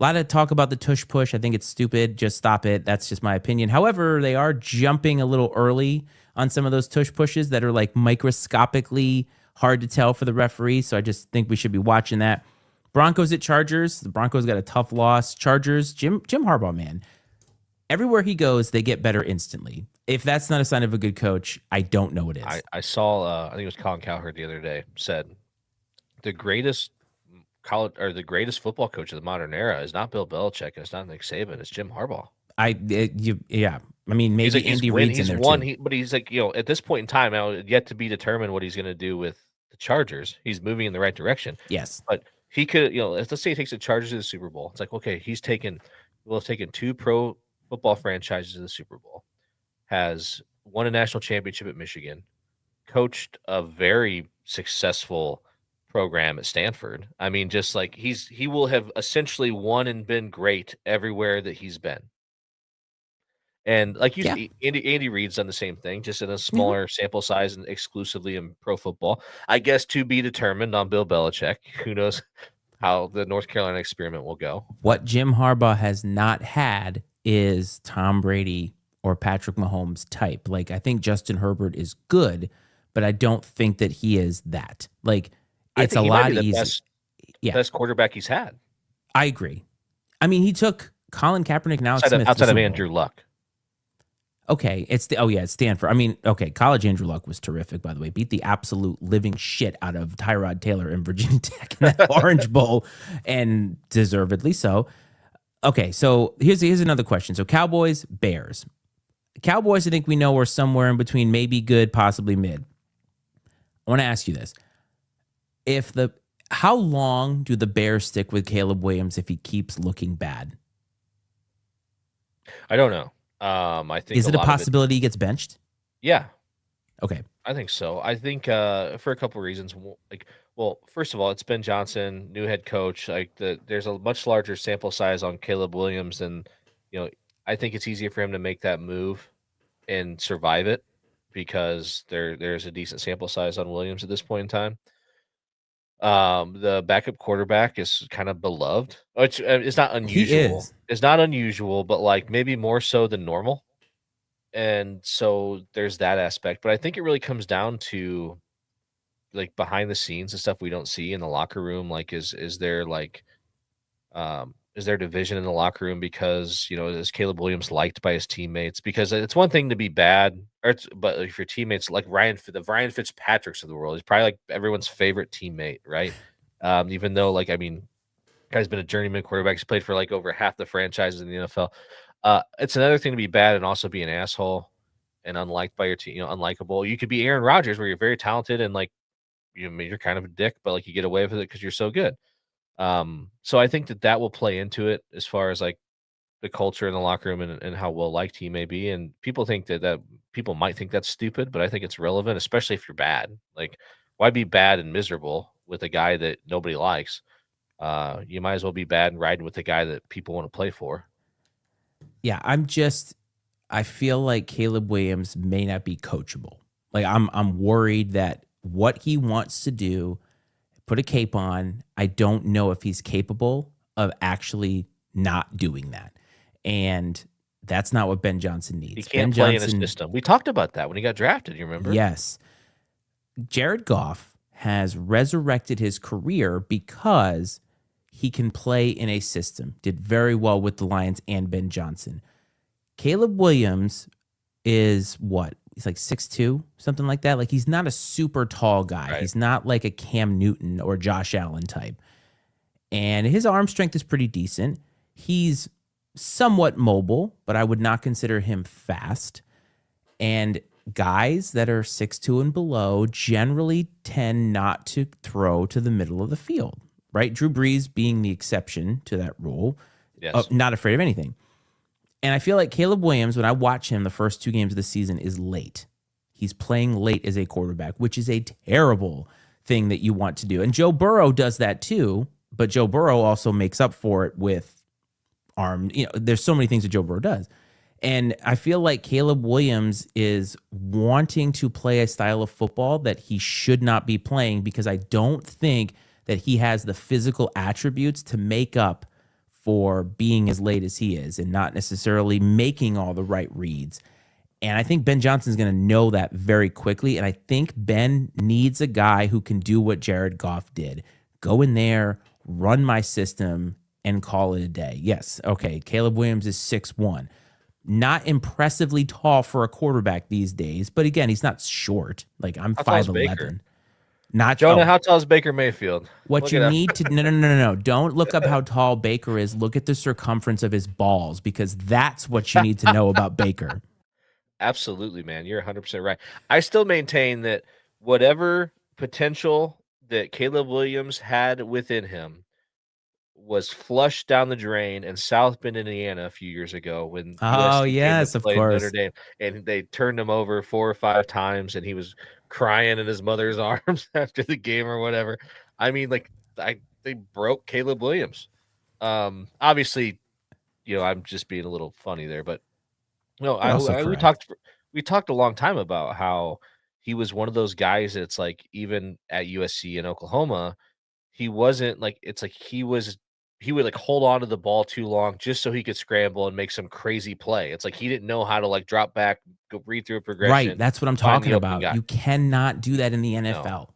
A lot of talk about the tush push. I think it's stupid. Just stop it. That's just my opinion. However, they are jumping a little early on some of those tush pushes that are like microscopically hard to tell for the referee. So I just think we should be watching that. Broncos at Chargers. The Broncos got a tough loss. Chargers, Jim Harbaugh, man. Everywhere he goes, they get better instantly. If that's not a sign of a good coach, I don't know what is. I saw, I think it was Colin Cowherd the other day said the greatest college or the greatest football coach of the modern era is not Bill Belichick and it's not Nick Saban. It's Jim Harbaugh. Yeah. I mean, maybe Andy Reid's in there too. But he's like, at this point in time, now yet to be determined what he's going to do with the Chargers. He's moving in the right direction. Yes, but he could, let's say he takes the Chargers to the Super Bowl. It's like, okay, will have taken 2 pro football franchises to the Super Bowl, has won a national championship at Michigan, coached a very successful program at Stanford. I mean, just like he will have essentially won and been great everywhere that he's been. And like you said, Andy Reid's done the same thing, just in a smaller sample size and exclusively in pro football. I guess to be determined on Bill Belichick. Who knows how the North Carolina experiment will go. What Jim Harbaugh has not had is Tom Brady or Patrick Mahomes type. Like, I think Justin Herbert is good, but I don't think that he is that. Like, it's a lot easier. Best quarterback he's had. I agree. I mean, he took Colin Kaepernick and Alex Smith outside of Andrew Luck. Okay, it's Stanford. I mean, okay, college Andrew Luck was terrific, by the way. Beat the absolute living shit out of Tyrod Taylor in Virginia Tech in that Orange Bowl, and deservedly so. Okay, so here's another question. So Cowboys, Bears. Cowboys, I think we know, are somewhere in between maybe good, possibly mid. I want to ask you this. How long do the Bears stick with Caleb Williams if he keeps looking bad? I don't know. I think is it a possibility he gets benched? Yeah. Okay. I think so. I think for a couple of reasons. First of all, it's Ben Johnson, new head coach. There's a much larger sample size on Caleb Williams, and I think it's easier for him to make that move and survive it because there's a decent sample size on Williams at this point in time. The backup quarterback is kind of beloved, which is not unusual. It's not unusual, but like maybe more so than normal. And so there's that aspect. But I think it really comes down to like behind the scenes and stuff we don't see in the locker room. Like, is there division in the locker room because, is Caleb Williams liked by his teammates? Because it's one thing to be bad, but if your teammates like the Ryan Fitzpatricks of the world, he's probably like everyone's favorite teammate, right? Even though, guy's been a journeyman quarterback. He's played for like over half the franchises in the NFL. It's another thing to be bad and also be an asshole and unliked by your team, unlikable. You could be Aaron Rodgers, where you're very talented and you're kind of a dick, but you get away with it because you're so good. So I think that will play into it as far as like the culture in the locker room and how well liked he may be. And people think that people might think that's stupid, but I think it's relevant, especially if you're bad. Like, why be bad and miserable with a guy that nobody likes? You might as well be bad and riding with the guy that people want to play for. Yeah, I feel like Caleb Williams may not be coachable. Like, I'm worried that what he wants to do, put a cape on, I don't know if he's capable of actually not doing that. And that's not what Ben Johnson needs. He can't play in his system. We talked about that when he got drafted, you remember? Yes. Jared Goff has resurrected his career because he can play in a system. Did very well with the Lions and Ben Johnson. Caleb Williams is what? He's like 6'2", something like that. Like, he's not a super tall guy. Right. He's not like a Cam Newton or Josh Allen type. And his arm strength is pretty decent. He's somewhat mobile, but I would not consider him fast. And guys that are 6'2" and below generally tend not to throw to the middle of the field, right? Drew Brees being the exception to that rule. Yes. Not afraid of anything. And I feel like Caleb Williams, when I watch him the first 2 games of the season, is late. He's playing late as a quarterback, which is a terrible thing that you want to do. And Joe Burrow does that too, but Joe Burrow also makes up for it with arm. There's so many things that Joe Burrow does. And I feel like Caleb Williams is wanting to play a style of football that he should not be playing because I don't think that he has the physical attributes to make up for being as late as he is and not necessarily making all the right reads. And I think Ben Johnson's going to know that very quickly. And I think Ben needs a guy who can do what Jared Goff did. Go in there, run my system, and call it a day. Yes, okay, Caleb Williams is 6'1". Not impressively tall for a quarterback these days. But again, he's not short. Like, I'm How tall is 5'11". Baker? Not Jonah, oh, how tall is Baker Mayfield? what Look you it up. need to no. Don't look up how tall Baker is. Look at the circumference of his balls, because that's what you need to know about Baker. Absolutely, man. You're 100% right. I still maintain that whatever potential that Caleb Williams had within him was flushed down the drain in South Bend, Indiana a few years ago when Oh, USC came yes, to of play course. Notre Dame, and they turned him over 4 or 5 times, and he was crying in his mother's arms after the game or whatever. I mean, like, they broke Caleb Williams. Obviously, I'm just being a little funny there, but no, You're also we talked a long time about how he was one of those guys that's like, even at USC and Oklahoma, he wasn't like, it's like he would like hold on to the ball too long just so he could scramble and make some crazy play. It's like he didn't know how to like drop back, go read through a progression. Right, that's what I'm find talking the open about. guy. You cannot do that in the NFL.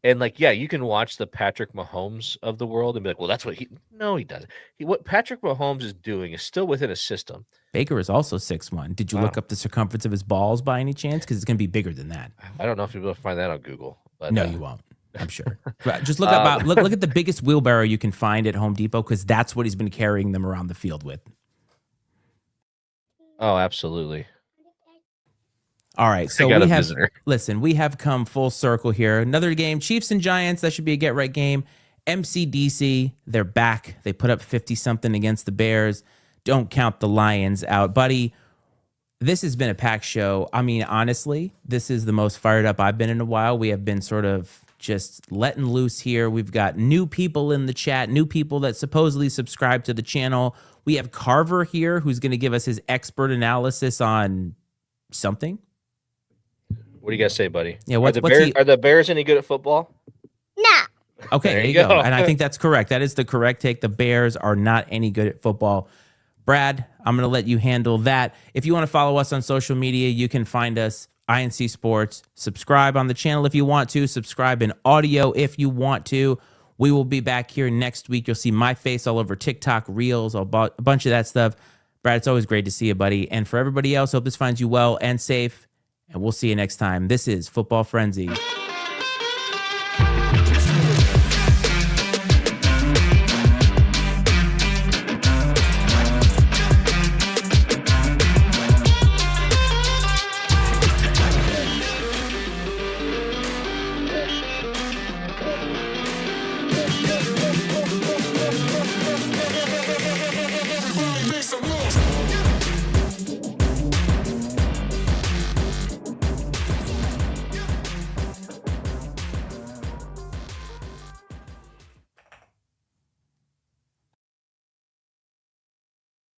And like, yeah, you can watch the Patrick Mahomes of the world and be like, well, that's what he doesn't. What Patrick Mahomes is doing is still within a system. Baker is also 6'1". Did you look up the circumference of his balls by any chance? Because it's going to be bigger than that. I don't know if you'll be able to find that on Google. But, No, you won't. I'm sure. Right, just look at the biggest wheelbarrow you can find at Home Depot, because that's what he's been carrying them around the field with. Oh, absolutely. All right, so we have come full circle here. Another game, Chiefs and Giants. That should be a get-right game. MCDC, they're back. They put up 50-something against the Bears. Don't count the Lions out. Buddy, this has been a packed show. I mean, honestly, this is the most fired up I've been in a while. We have been sort of just letting loose here. We've got new people in the chat, new people that supposedly subscribe to the channel. We have Carver here, who's going to give us his expert analysis on something. What do you guys say, buddy? Yeah, are the Bears any good at football? No. Okay, there you go. And I think that's correct. That is the correct take. The Bears are not any good at football. Brad, I'm going to let you handle that. If you want to follow us on social media, you can find us, INC Sports. Subscribe on the channel if you want to. Subscribe in audio if you want to. We will be back here next week. You'll see my face all over TikTok, Reels, a bunch of that stuff. Brad, it's always great to see you, buddy. And for everybody else, hope this finds you well and safe. And we'll see you next time. This is Football Frenzy.